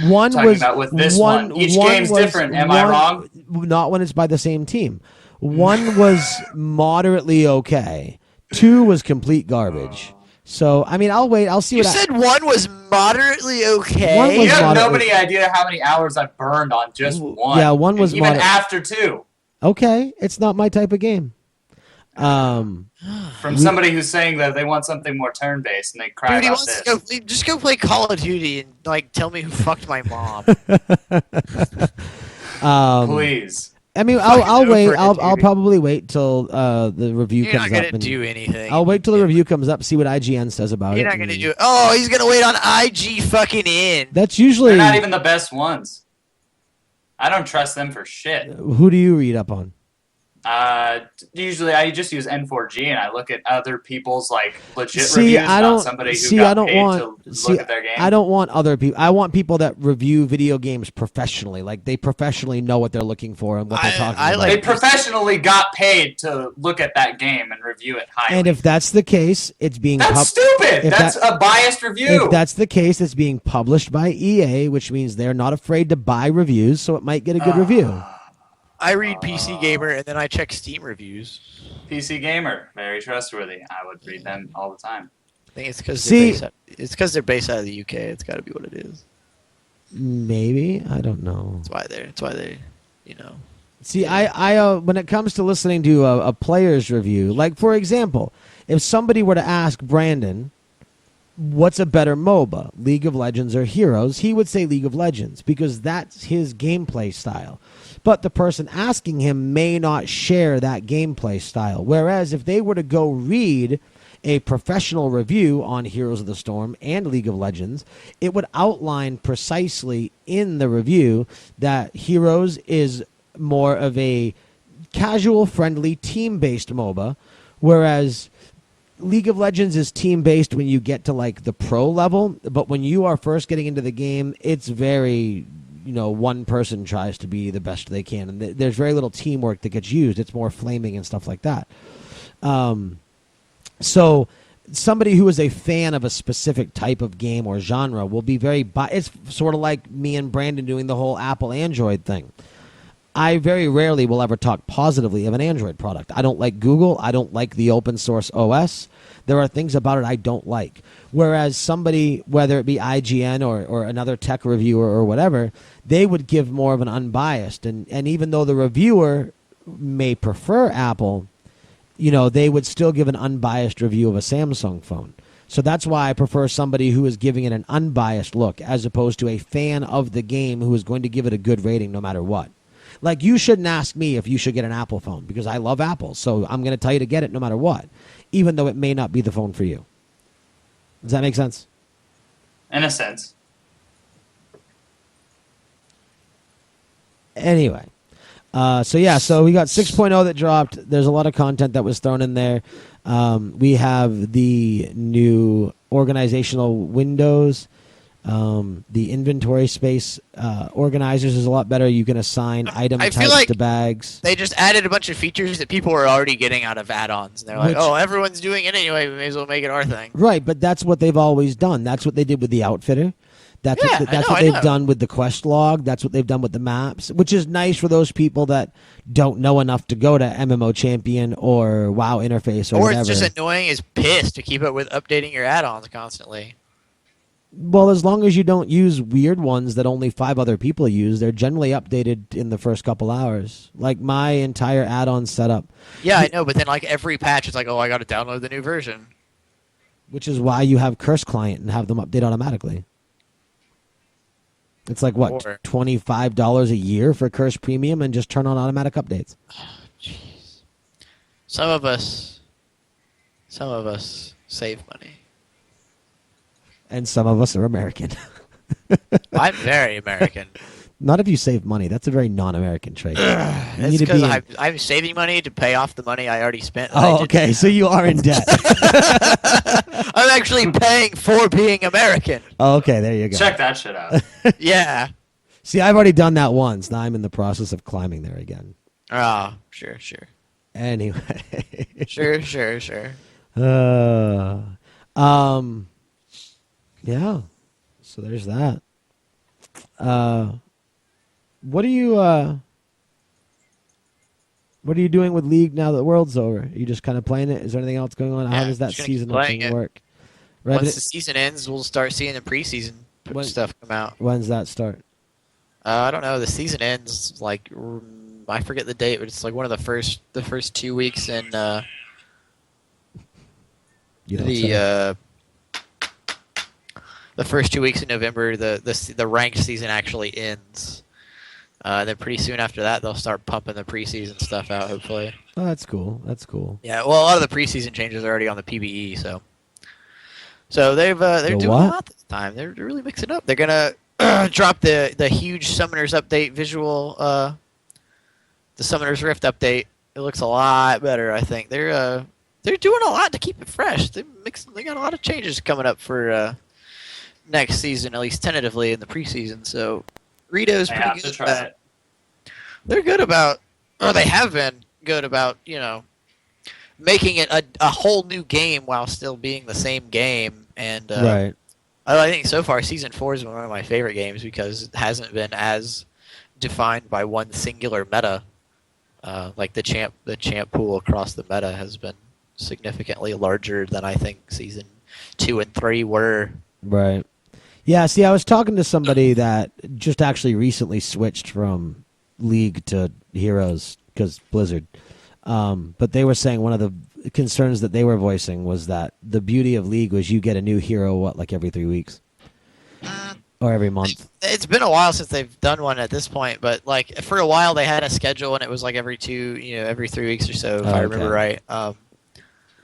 One Talking was about with this one. Each game's was- different. Am I wrong? Not when it's by the same team. One was moderately okay. 2 was complete garbage. So I mean, I'll wait. I'll see You what. said one was moderately okay. One was You have moderate- no idea how many hours I've burned on just one. Yeah, one was And even moder- after 2. Okay, it's not my type of game. From somebody who's saying that they want something more turn-based and they cry Dude, he about wants this. to go. Just go play Call of Duty and like tell me who fucked my mom. Please. I mean, Fucking I'll over wait. it, I'll dude. probably wait till the review You're not comes gonna up. And do anything. I'll wait till the review comes up, see what IGN says about it. You're not gonna and do it. Oh, he's gonna wait on IG fucking in. That's usually. They're not even the best ones. I don't trust them for shit. Who do you read up on? Usually I just use N4G and I look at other people's like legit See, reviews, I not don't somebody who see. got I don't paid want. to See, look at their game. I don't want other people. I want people that review video games professionally, like they professionally know what they're looking for and what they're talking I about. like- They professionally got paid to look at that game and review it highly. And if that's the case, it's being That's stupid. if That's that- a biased review. If that's the case, it's being published by EA, which means they're not afraid to buy reviews, so it might get a good review. I read PC Gamer and then I check Steam reviews. PC Gamer, very trustworthy. I would read them all the time. I think it's because See- they're based out of the UK. It's got to be what it is. Maybe, I don't know. That's why they, you know. See, I when it comes to listening to a player's review, like for example, if somebody were to ask Brandon, what's a better MOBA, League of Legends or Heroes, he would say League of Legends because that's his gameplay style. But the person asking him may not share that gameplay style. Whereas if they were to go read a professional review on Heroes of the Storm and League of Legends, it would outline precisely in the review that Heroes is more of a casual, friendly, team-based MOBA, whereas League of Legends is team-based when you get to like the pro level, but when you are first getting into the game, it's very, one person tries to be the best they can, and there's very little teamwork that gets used. It's more flaming and stuff like that. So somebody who is a fan of a specific type of game or genre will be very it's sort of like me and Brandon doing the whole Apple Android thing. I very rarely will ever talk positively of an Android product. I don't like Google. I don't like the open source OS. There are things about it I don't like. Whereas somebody, whether it be IGN or another tech reviewer or whatever, they would give more of an unbiased. And even though the reviewer may prefer Apple, they would still give an unbiased review of a Samsung phone. So that's why I prefer somebody who is giving it an unbiased look as opposed to a fan of the game who is going to give it a good rating no matter what. Like, you shouldn't ask me if you should get an Apple phone because I love Apple. So I'm going to tell you to get it no matter what, even though it may not be the phone for you. Does that make sense? In a sense. Anyway. So we got 6.0 that dropped. There's a lot of content that was thrown in there. We have the new organizational windows. The inventory space organizers is a lot better. You can assign item I feel types like to bags. They just added a bunch of features that people were already getting out of add-ons. And they're like, Which- oh, everyone's doing it anyway. We may as well make it our thing. Right, but that's what they've always done. That's what they did with the Outfitter. That's Yeah, what I they've know. done with the quest log. That's what they've done with the maps, which is nice for those people that don't know enough to go to MMO Champion or WoW Interface or Or whatever. it's just annoying as piss to keep up with updating your add-ons constantly. Well, as long as you don't use weird ones that only 5 other people use, they're generally updated in the first couple hours. Like my entire add-on setup, Yeah, I know, but then like every patch, it's like, oh, I got to download the new version. which is why you have Curse Client and have them update automatically. It's like, what, Or- $25 a year for Curse Premium and just turn on automatic updates. Some of us Save money. And some of us are American. I'm very American. Not if you save money. That's a very non-American trait. You It's need to because be in- I'm saving money to pay off the money I already spent. that I Oh, didn't okay. So you are in debt. I'm actually paying for being American. Oh, okay, there you go. Check that shit out. Yeah. See, I've already done that once. Now I'm in the process of climbing there again. Oh, sure. Anyway. Sure. Yeah. So there's that. What are you doing with League now that World's over? Are you just kind of playing it? Is there anything else going on? How Yeah, does that just gonna keep season playing it. work? Once the season ends, we'll start seeing the preseason When- stuff come out. When's that start? I don't know. The season ends like I forget the date, but it's like one of the first 2 weeks in You don't say. the first 2 weeks in November. The ranked season actually ends. Then pretty soon after that, they'll start pumping the preseason stuff out. Hopefully. Oh, that's cool. That's cool. Yeah. Well, a lot of the preseason changes are already on the PBE, so they're The doing what? a lot this time. They're really mixing up. They're gonna drop the huge Summoners update visual. The Summoners Rift update. It looks a lot better. I think they're doing a lot to keep it fresh. They got a lot of changes coming up for next season, at least tentatively in the preseason. So Rito's I pretty have good. to try it. They're good about, or they have been good about, making it a whole new game while still being the same game. And Right. I think so far season 4 is one of my favorite games because it hasn't been as defined by one singular meta. Like the champ pool across the meta has been significantly larger than I think season 2 and 3 were. Right. Yeah, see, I was talking to somebody that just actually recently switched from League to Heroes because Blizzard. But they were saying one of the concerns that they were voicing was that the beauty of League was you get a new hero, like every 3 weeks? Or every month? It's been a while since they've done one at this point, but like for a while they had a schedule and it was like every 3 weeks or so, if I remember right.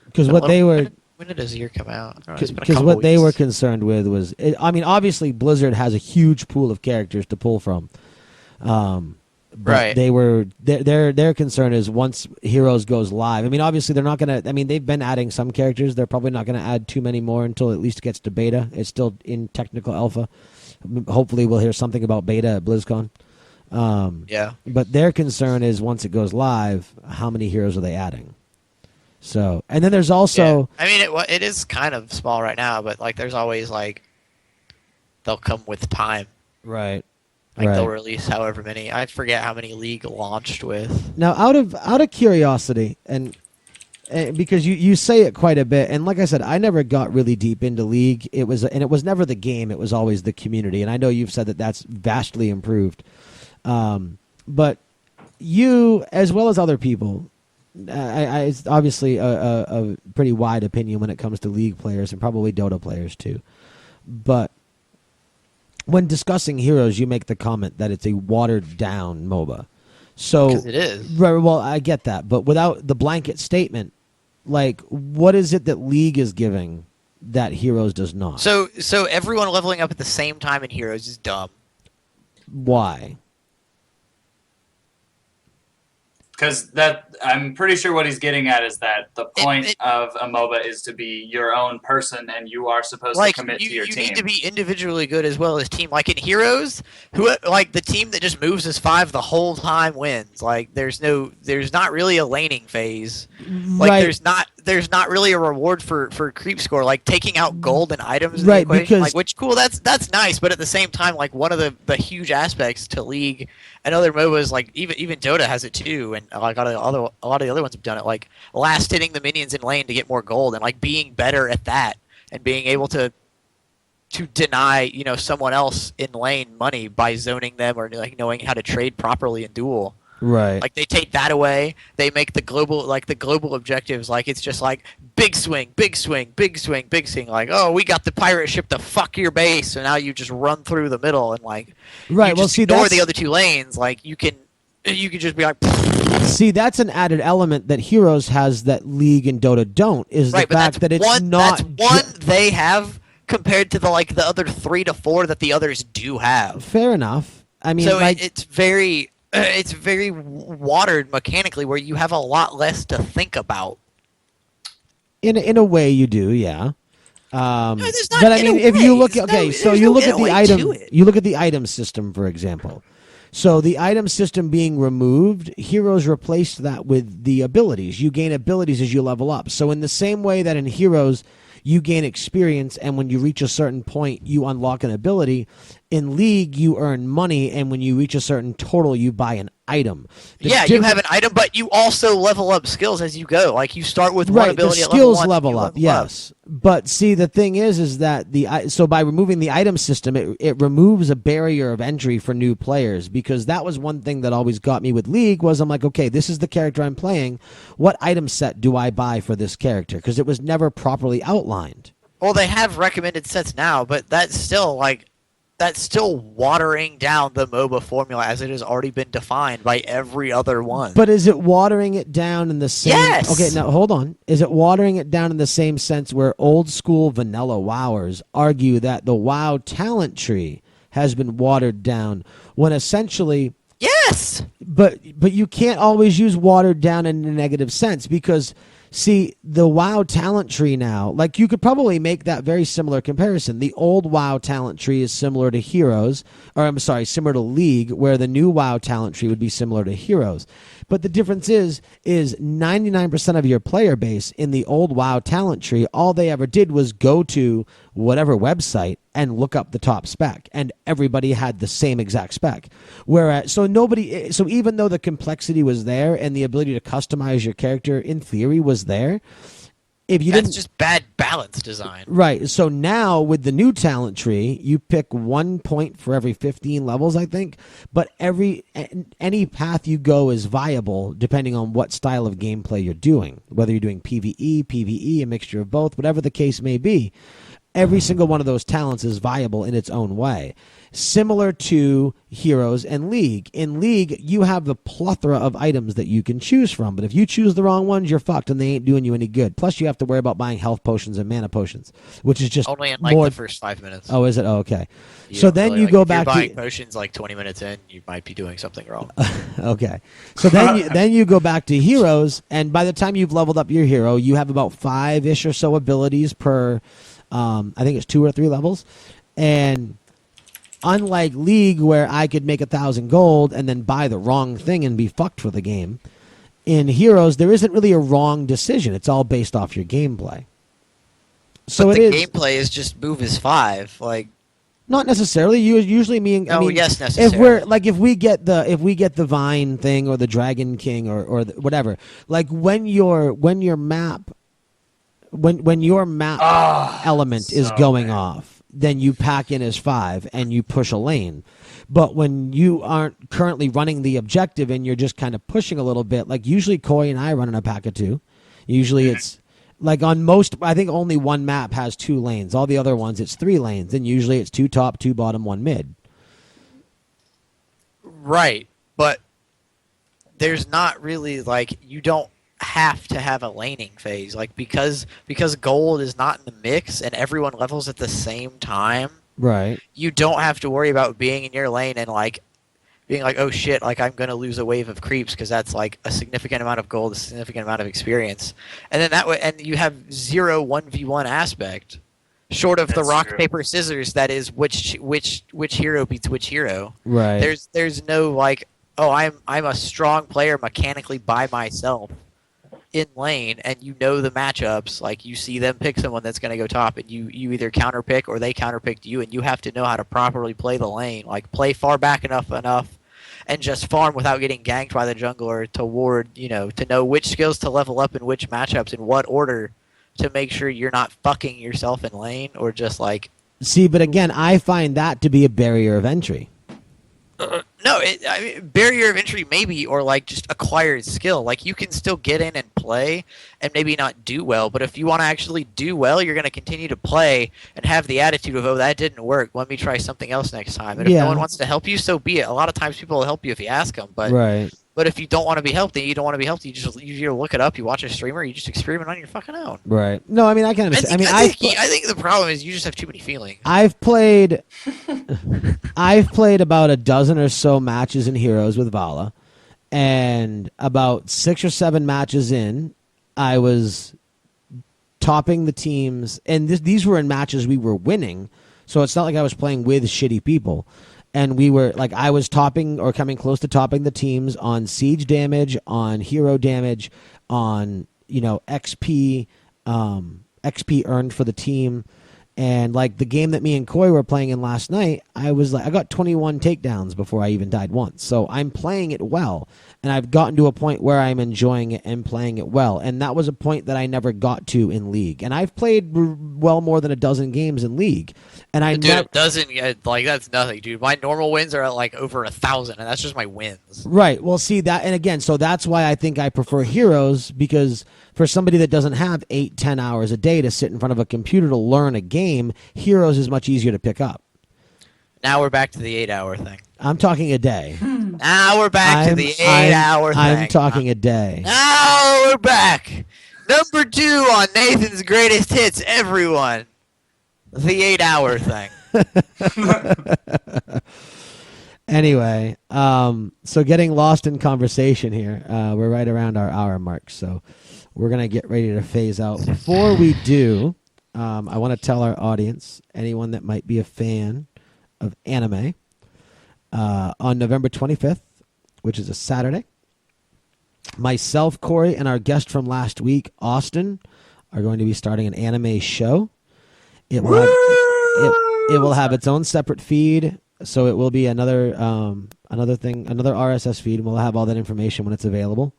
Because what they were... When did Azir come out? I don't know, it's been a Because couple what they were weeks. concerned with was... obviously Blizzard has a huge pool of characters to pull from. But Right. they were their concern is once Heroes goes live. I mean, obviously they're not gonna. I mean, they've been adding some characters. They're probably not gonna add too many more until it at least gets to beta. It's still in technical alpha. Hopefully, we'll hear something about beta at BlizzCon. Yeah. But their concern is once it goes live, how many heroes are they adding? So, and then there's also I mean, it is kind of small right now, but like there's always like they'll come with time. right. Like Right. they'll release however many. I forget how many League launched with. Now, out of curiosity, and because you say it quite a bit, and like I said, I never got really deep into League. It was never the game; it was always the community. And I know you've said that that's vastly improved. But you, as well as other people, it's obviously a pretty wide opinion when it comes to League players and probably Dota players too. But when discussing Heroes, you make the comment that it's a watered down MOBA. So, Because it is. right, well, I get that, but without the blanket statement, like, what is it that League is giving that Heroes does not? So everyone leveling up at the same time in Heroes is dumb. Why? Because I'm pretty sure what he's getting at is that the point it- of a MOBA is to be your own person, and you are supposed Like to commit you to your team. need to be individually good as well as team. Like in Heroes, like the team that just moves as 5 the whole time wins. Like there's not really a laning phase. Like right. there's not really a reward for creep score. Like taking out gold and items in Right, the equation. because- Like which cool, that's nice. But at the same time, like one of the huge aspects to League and other MOBAs, like even Dota has it too, and like a lot of the other ones have done it. Like last hitting the minions in lane to get more gold, and like being better at that, and being able to deny someone else in lane money by zoning them or like knowing how to trade properly in duel. Right. Like they take that away. They make the global objectives like it's just like big swing, big swing, big swing, big swing. Like, oh, we got the pirate ship to fuck your base, so now you just run through the middle and like Right, you well, just see, ignore that's- the other 2 lanes. Like you can You could just be like, See, that's an added element that Heroes has that League and Dota don't. Is right, the but fact that it's one, not. that's one they have compared to the other 3 to 4 that the others do have. Fair enough. I mean, So like, it's very watered mechanically, where you have a lot less to think about. in a way, you do, yeah. there's not But I in a mean, if you way. look at There's so there's you no look in at a the way item, to it. you look at the item system, for example. So the item system being removed, Heroes replaced that with the abilities. You gain abilities as you level up. So in the same way that in Heroes you gain experience, and when you reach a certain point, you unlock an ability. In League, you earn money, and when you reach a certain total, you buy an item. The Yeah, you difference- have an item, but you also level up skills as you go. Like, you start with one right, ability the at level skills 1, level you up, yes. But see, the thing is that so by removing the item system, it removes a barrier of entry for new players, because that was one thing that always got me with League. Was I'm like, okay, this is the character I'm playing. What item set do I buy for this character? Because it was never properly outlined. Well, they have recommended sets now, but that's still watering down the MOBA formula as it has already been defined by every other one. But is it watering it down in the same? Yes! Okay, now hold on. Is it watering it down in the same sense where old school vanilla wowers argue that the WoW talent tree has been watered down, when essentially, yes! but you can't always use watered down in a negative sense, because see, the WoW talent tree now, like, you could probably make that very similar comparison. The old WoW talent tree is similar to Heroes, or I'm sorry, similar to League, where the new WoW talent tree would be similar to Heroes. But the difference is 99% of your player base in the old WoW talent tree, all they ever did was go to whatever website and look up the top spec, and everybody had the same exact spec. Whereas, so even though the complexity was there and the ability to customize your character in theory was there, if you That's didn't, just bad balance design. right. So now with the new talent tree, you pick 1 point for every 15 levels, I think. But any path you go is viable depending on what style of gameplay you're doing. Whether you're doing PvE, a mixture of both, whatever the case may be. Every single one of those talents is viable in its own way. Similar to Heroes and League. In League, you have the plethora of items that you can choose from, but if you choose the wrong ones, you're fucked and they ain't doing you any good. Plus, you have to worry about buying health potions and mana potions, which is just Only in like more. the first 5 minutes. Oh, is it? Oh, okay. You So don't then really, you like, go if back you're buying to potions like 20 minutes in, you might be doing something wrong. okay. So then you go back to Heroes, and by the time you've leveled up your hero, you have about 5-ish or so abilities per. I think it's 2 or 3 levels, and unlike League, where I could make 1,000 gold and then buy the wrong thing and be fucked for the game, in Heroes there isn't really a wrong decision. It's all based off your gameplay. So but it the is gameplay is just move is 5. Like, not necessarily. You usually mean. I oh, mean, yes, if necessarily. we get the Vine thing or the Dragon King or whatever, like when your map. When your map element is so going bad. off, then you pack in as 5 and you push a lane. But when you aren't currently running the objective and you're just kind of pushing a little bit, like usually Corey and I run in a pack of 2. Usually it's like on most, I think only one map has 2 lanes. All the other ones it's 3 lanes, and usually it's 2 top, 2 bottom, 1 mid. Right, but there's not really, like, you don't have to have a laning phase, like, because gold is not in the mix and everyone levels at the same time. Right. You don't have to worry about being in your lane and like being like, oh shit, like I'm gonna lose a wave of creeps, because that's like a significant amount of gold, a significant amount of experience, and then that way, and you have 0 1v1 aspect, short of the That's rock true. paper scissors that is which hero beats which hero. Right. There's no like, oh, I'm a strong player mechanically by myself in lane, and you know the matchups, like you see them pick someone that's going to go top, and you either counterpick or they counterpicked you, and you have to know how to properly play the lane, like play far back enough and just farm without getting ganked by the jungler to ward, to know which skills to level up in which matchups in what order to make sure you're not fucking yourself in lane or just like. See, but again, I find that to be a barrier of entry. No, No, I mean, barrier of entry maybe, or like just acquired skill. Like you can still get in and play and maybe not do well, but if you want to actually do well, you're going to continue to play and have the attitude of, oh, that didn't work. Let me try something else next time. And if Yeah. no one wants to help you, so be it. A lot of times people will help you if you ask them, but Right. but if you don't want to be helped, then you don't want to be helped. You either look it up, you watch a streamer, you just experiment on your fucking own. Right. No, I mean, I can I understand. think, I mean, I think the problem is you just have too many feelings. I've played about a dozen or so matches in Heroes with Vala, and about 6 or 7 matches in, I was topping the teams, and these were in matches we were winning, so it's not like I was playing with shitty people. And we were like, I was topping or coming close to topping the teams on siege damage, on hero damage, on XP, XP earned for the team. And like the game that me and Koi were playing in last night, I got 21 takedowns before I even died once. So I'm playing it well, and I've gotten to a point where I'm enjoying it and playing it well. And that was a point that I never got to in League. And I've played well more than a dozen games in League, and I Dude, it doesn't like that's nothing, dude. My normal wins are at like over 1,000, and that's just my wins. Right. Well, see that, and again, so that's why I think I prefer Heroes, because for somebody that doesn't have 8-10 hours a day to sit in front of a computer to learn a game, Heroes is much easier to pick up. Now we're back to the 8-hour thing. I'm talking a day. Now we're back to the 8-hour thing. I'm talking a day. Now we're back. Number 2 on Nathan's greatest hits, everyone. The 8-hour thing. Anyway, so getting lost in conversation here. We're right around our hour mark, so we're going to get ready to phase out. Before we do, I want to tell our audience, anyone that might be a fan of anime, on November 25th, which is a Saturday, myself, Corey, and our guest from last week, Austin, are going to be starting an anime show. It will have its own separate feed, so it will be another RSS feed, and we'll have all that information when it's available.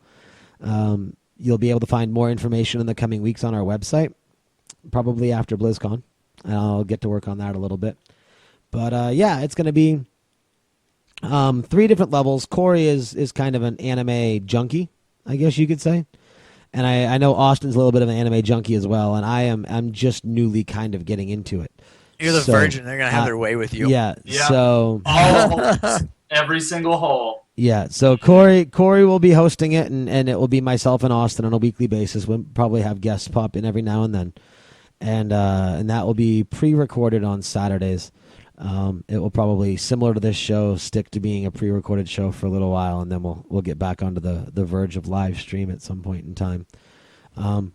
You'll be able to find more information in the coming weeks on our website, probably after BlizzCon. I'll get to work on that a little bit. But yeah, it's going to be 3 different levels. Corey is kind of an anime junkie, I guess you could say. And I know Austin's a little bit of an anime junkie as well, and I'm just newly kind of getting into it. You're the virgin. They're going to have their way with you. Yeah, Yeah. so... All holes. Every single hole. Yeah, so Corey will be hosting it, and it will be myself and Austin on a weekly basis. We'll probably have guests pop in every now and then. And that will be pre-recorded on Saturdays. It will probably, similar to this show, stick to being a pre-recorded show for a little while, and then we'll get back onto the verge of live stream at some point in time.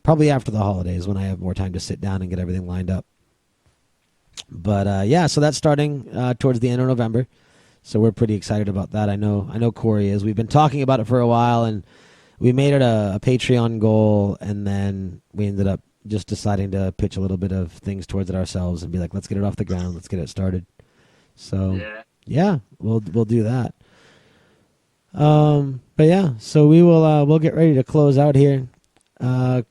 Probably after the holidays, when I have more time to sit down and get everything lined up. But yeah, so that's starting towards the end of November. So we're pretty excited about that. I know Corey is. We've been talking about it for a while, and we made it a Patreon goal, and then we ended up just deciding to pitch a little bit of things towards it ourselves and be like, let's get it off the ground, let's get it started. So yeah, we'll do that. But yeah, so we'll get ready to close out here.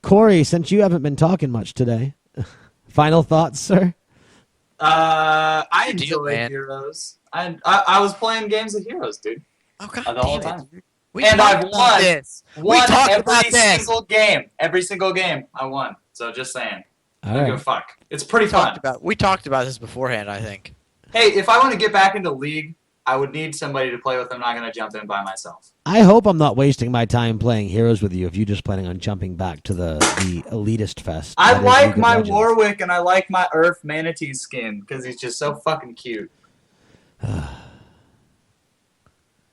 Corey, since you haven't been talking much today, final thoughts, sir? I Deal, enjoy man. Heroes. I was playing games of Heroes, dude. Oh, God The whole damn it. time. We And talked I've about won. this. Won talked about every this. single game. Every single game I won. So just saying. All Don't give a right. fuck. It's pretty fun. We talked about this beforehand, I think. Hey, if I want to get back into League, I would need somebody to play with. I'm not going to jump in by myself. I hope I'm not wasting my time playing Heroes with you if you're just planning on jumping back to the Elitist Fest. I that is like League of my Legends. Warwick and I like my Earth Manatee skin because he's just so fucking cute.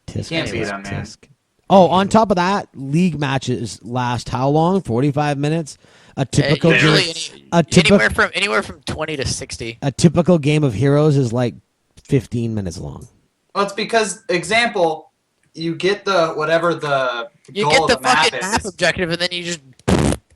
Tisk, Can't beat tisk, him, man. tisk. Oh, on top of that, league matches last how long? 45 minutes. A typical Usually game, a typical anywhere from 20 to 60. a typical game of Heroes is like 15 minutes long. Well, it's because, example, you get the whatever the You goal get of the the map fucking map is. objective, and then you just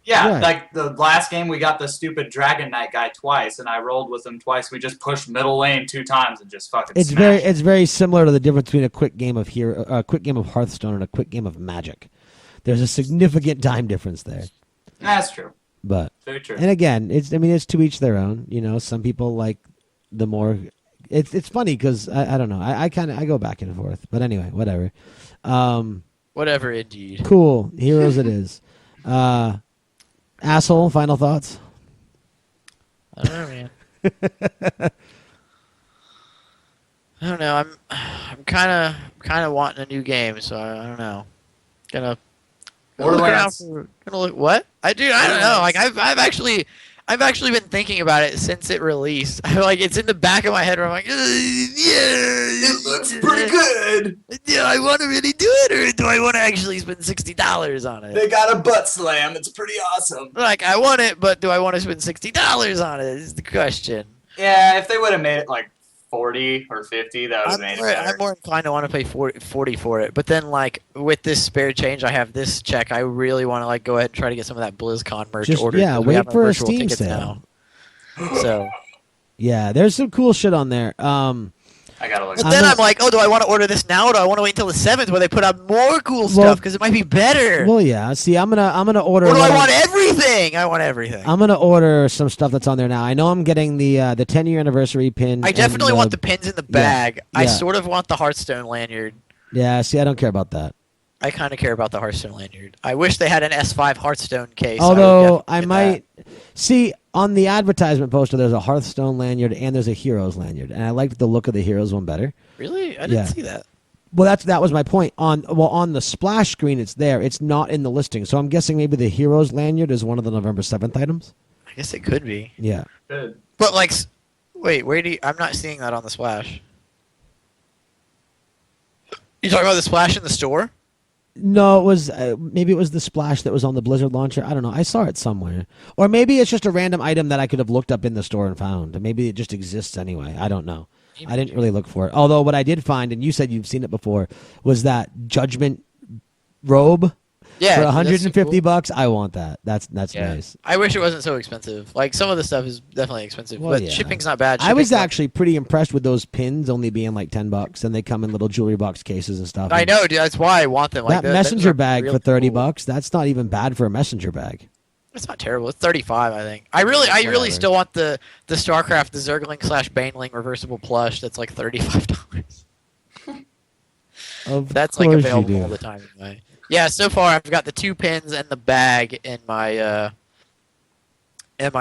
Yeah, Right. like the last game we got the stupid Dragon Knight guy twice, and I rolled with him twice. We just pushed middle lane 2 times and just fucking. It's smashed. it's very similar to the difference between a quick game of Hearthstone and a quick game of Magic. There's a significant time difference there. That's true. But Very true. and again, it's to each their own. You know, some people like the more it's funny because I don't know. I go back and forth. But anyway, whatever. Whatever, indeed. Cool. Heroes it is. Asshole, final thoughts? I don't know, man. I don't know. I'm kind of wanting a new game, so I don't know. Gonna look around Borderlands. gonna look what? I don't know. Like I've actually been thinking about it since it released. Like it's in the back of my head where I'm like, yeah, It looks pretty good. Do I want to really do it, or do I want to actually spend $60 on it? They got a butt slam. It's pretty awesome. Like I want it, but do I want to spend $60 on it? Is the question. Yeah, if they would have made it like 40 or 50, that would have made it better. I'm more inclined to want to pay 40 for it, but then like with this spare change, I have this check. I really want to like go ahead and try to get some of that BlizzCon merch Just- ordered. yeah, 'cause we wait have our for a virtual Steam tickets sale. now. So, Yeah, there's some cool shit on there. I gotta look. but I'm then not- I'm like, oh, do I want to order this now, or do I want to wait until the 7th where they put out more cool Well- stuff because it might be better? Well, yeah. See, I'm gonna order. Or do I one of- want everything? I want everything. I'm gonna order some stuff that's on there now. I know I'm getting the 10-year anniversary pin. I definitely want the pins in the bag. I yeah. sort of want the Hearthstone lanyard. Yeah, see, I don't care about that. I kind of care about the Hearthstone lanyard. I wish they had an S5 Hearthstone case. I would Although definitely I get might see on the advertisement poster, there's a Hearthstone lanyard and there's a Heroes lanyard, and I liked the look of the Heroes one better. that. Really? I didn't Yeah. see that. Well, that was my point. On the splash screen, it's there. It's not in the listing, so I'm guessing maybe the Heroes lanyard is one of the November 7th items. I guess it could be. Yeah. Good. But like, wait, where do you, I'm not seeing that on the splash. You talking about the splash in the store? No, it was maybe it was the splash that was on the Blizzard launcher. I don't know. I saw it somewhere, or maybe it's just a random item that I could have looked up in the store and found. Maybe it just exists anyway. I don't know. I didn't really look for it. Although what I did find, and you said you've seen it before, was that Judgment robe Yeah, for that's 150 cool. bucks. I want that. That's Yeah. nice. I wish it wasn't so expensive. Like some of the stuff is definitely expensive, Well, but yeah. shipping's not bad. I was Shipping's not- actually pretty impressed with those pins only being like $10, and they come in little jewelry box cases and stuff. I know, dude. That's why I want them. Like That those messenger are bag really for 30 cool. bucks. That's not even bad for a messenger bag. It's not terrible. It's 35, I think. I really Whatever. still want the StarCraft, the Zergling/Baneling reversible plush. That's like $35. Of That's like course you available do. all the time anyway. Yeah, so far I've got the 2 pins and the bag in my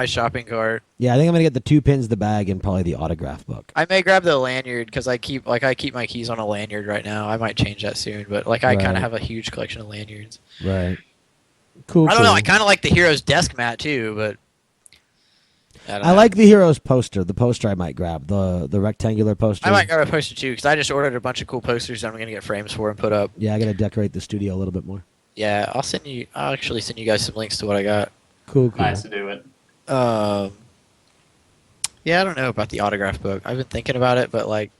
shopping cart. Yeah, I think I'm gonna get the 2 pins, the bag, and probably the autograph book. I may grab the lanyard because I keep my keys on a lanyard right now. I might change that soon, but like I kind Right. of have a huge collection of lanyards. Right. Cool. I don't know. cool. I kind of like the Heroes desk mat too, but don't I know. like the Heroes poster. The poster I might grab the rectangular poster. I might grab a poster too because I just ordered a bunch of cool posters that I'm gonna get frames for and put up. Yeah, I gotta decorate the studio a little bit more. Yeah, I'll actually send you guys some links to what I got. Cool. Cool. Nice to do it. Yeah, I don't know about the autograph book. I've been thinking about it, but like,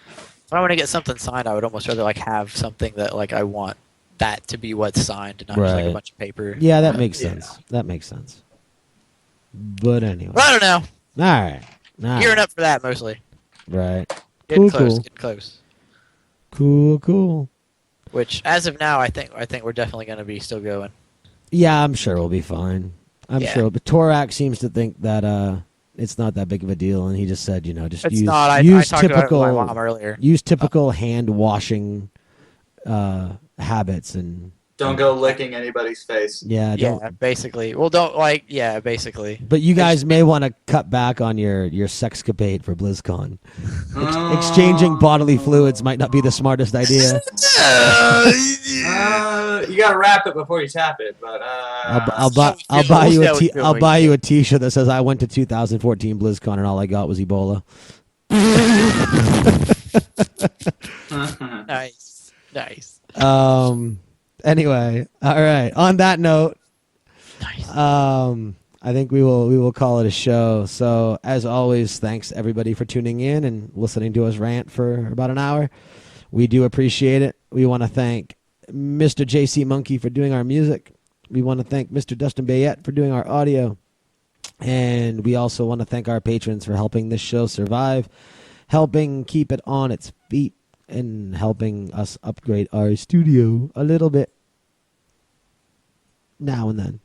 if I want to get something signed, I would almost rather like have something that like I want that to be what's signed, and not just like a Right. bunch of paper. Yeah, that makes Yeah. sense. That makes sense. But anyway. Well, I don't know. All right. All right. Gearing up for that mostly. Right. Getting Cool, close. cool. Getting close. Cool. Cool. Which, as of now, I think we're definitely going to be still going. Yeah, I'm sure we'll be fine. I'm Yeah. sure. But Torak seems to think that it's not that big of a deal, and he just said, just It's use not. I use talked about it typical with my mom earlier. use typical hand washing habits and Don't go licking anybody's face. yeah, Yeah, don't. basically. Well, don't like. Yeah, basically. But you guys may want to cut back on your sexcapade for BlizzCon. Uh, Exchanging bodily fluids might not be the smartest idea. You gotta wrap it before you tap it, but I'll buy we'll buy see you how a we t- feel I'll when buy we you a T-shirt that says I went to 2014 BlizzCon and all I got was Ebola. Nice. Nice. Anyway, all right. On that note, Nice. I think we will call it a show. So as always, thanks everybody for tuning in and listening to us rant for about an hour. We do appreciate it. We want to thank Mr. JC Monkey for doing our music. We want to thank Mr. Dustin Bayette for doing our audio. And we also want to thank our patrons for helping this show survive, helping keep it on its feet, and helping us upgrade our studio a little bit now and then.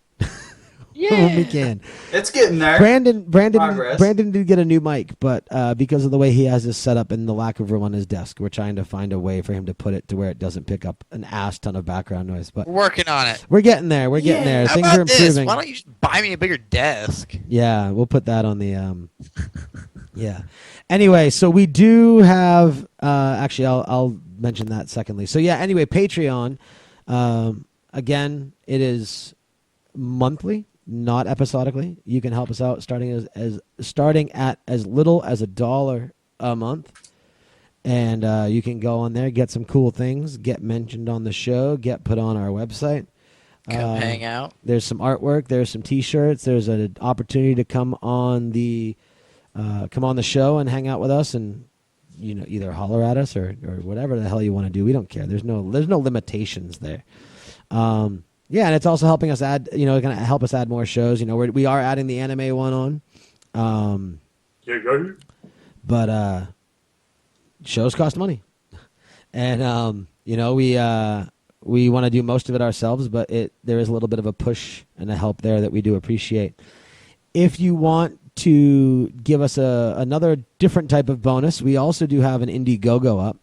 when we can. It's getting there. Progress. Brandon did get a new mic, but because of the way he has this set up and the lack of room on his desk, we're trying to find a way for him to put it to where it doesn't pick up an ass ton of background noise. But We're working on it. we're getting there. We're getting there. How Things about are this? improving. Why don't you just buy me a bigger desk? Yeah, we'll put that on the yeah. Anyway, so we do have actually I'll mention that secondly. So yeah, anyway, Patreon again, it is monthly, not episodically. You can help us out starting starting at as little as $1 a month. And you can go on there, get some cool things, get mentioned on the show, get put on our website. Come hang out. There's some artwork. There's some T-shirts. There's an opportunity to come on the show and hang out with us, and either holler at us or whatever the hell you want to do. We don't care. There's no limitations there. Yeah, and it's also helping us add. Going to help us add more shows. We are adding the anime one on. But shows cost money, and we want to do most of it ourselves, but there is a little bit of a push and a help there that we do appreciate. If you want to give us another different type of bonus, we also do have an Indiegogo up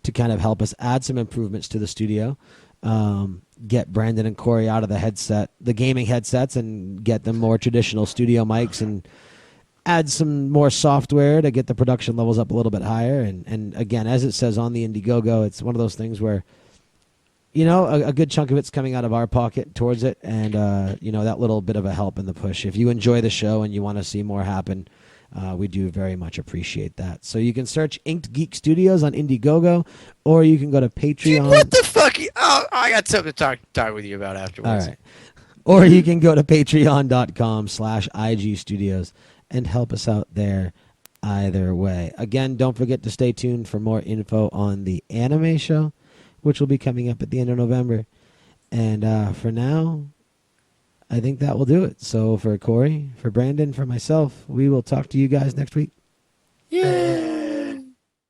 to kind of help us add some improvements to the studio, get Brandon and Corey out of the gaming headsets, and get them more traditional studio mics, and add some more software to get the production levels up a little bit higher. And again, as it says on the Indiegogo, it's one of those things where a good chunk of it's coming out of our pocket towards it, and that little bit of a help in the push. If you enjoy the show and you want to see more happen, we do very much appreciate that. So you can search Inked Geek Studios on Indiegogo, or you can go to Patreon. Dude, what the fuck? Oh, I got something to talk with you about afterwards. All right. Or you can go to patreon.com/IG Studios and help us out there either way. Again, don't forget to stay tuned for more info on the anime show, which will be coming up at the end of November. And for now, I think that will do it. So for Corey, for Brandon, for myself, we will talk to you guys next week. Yeah.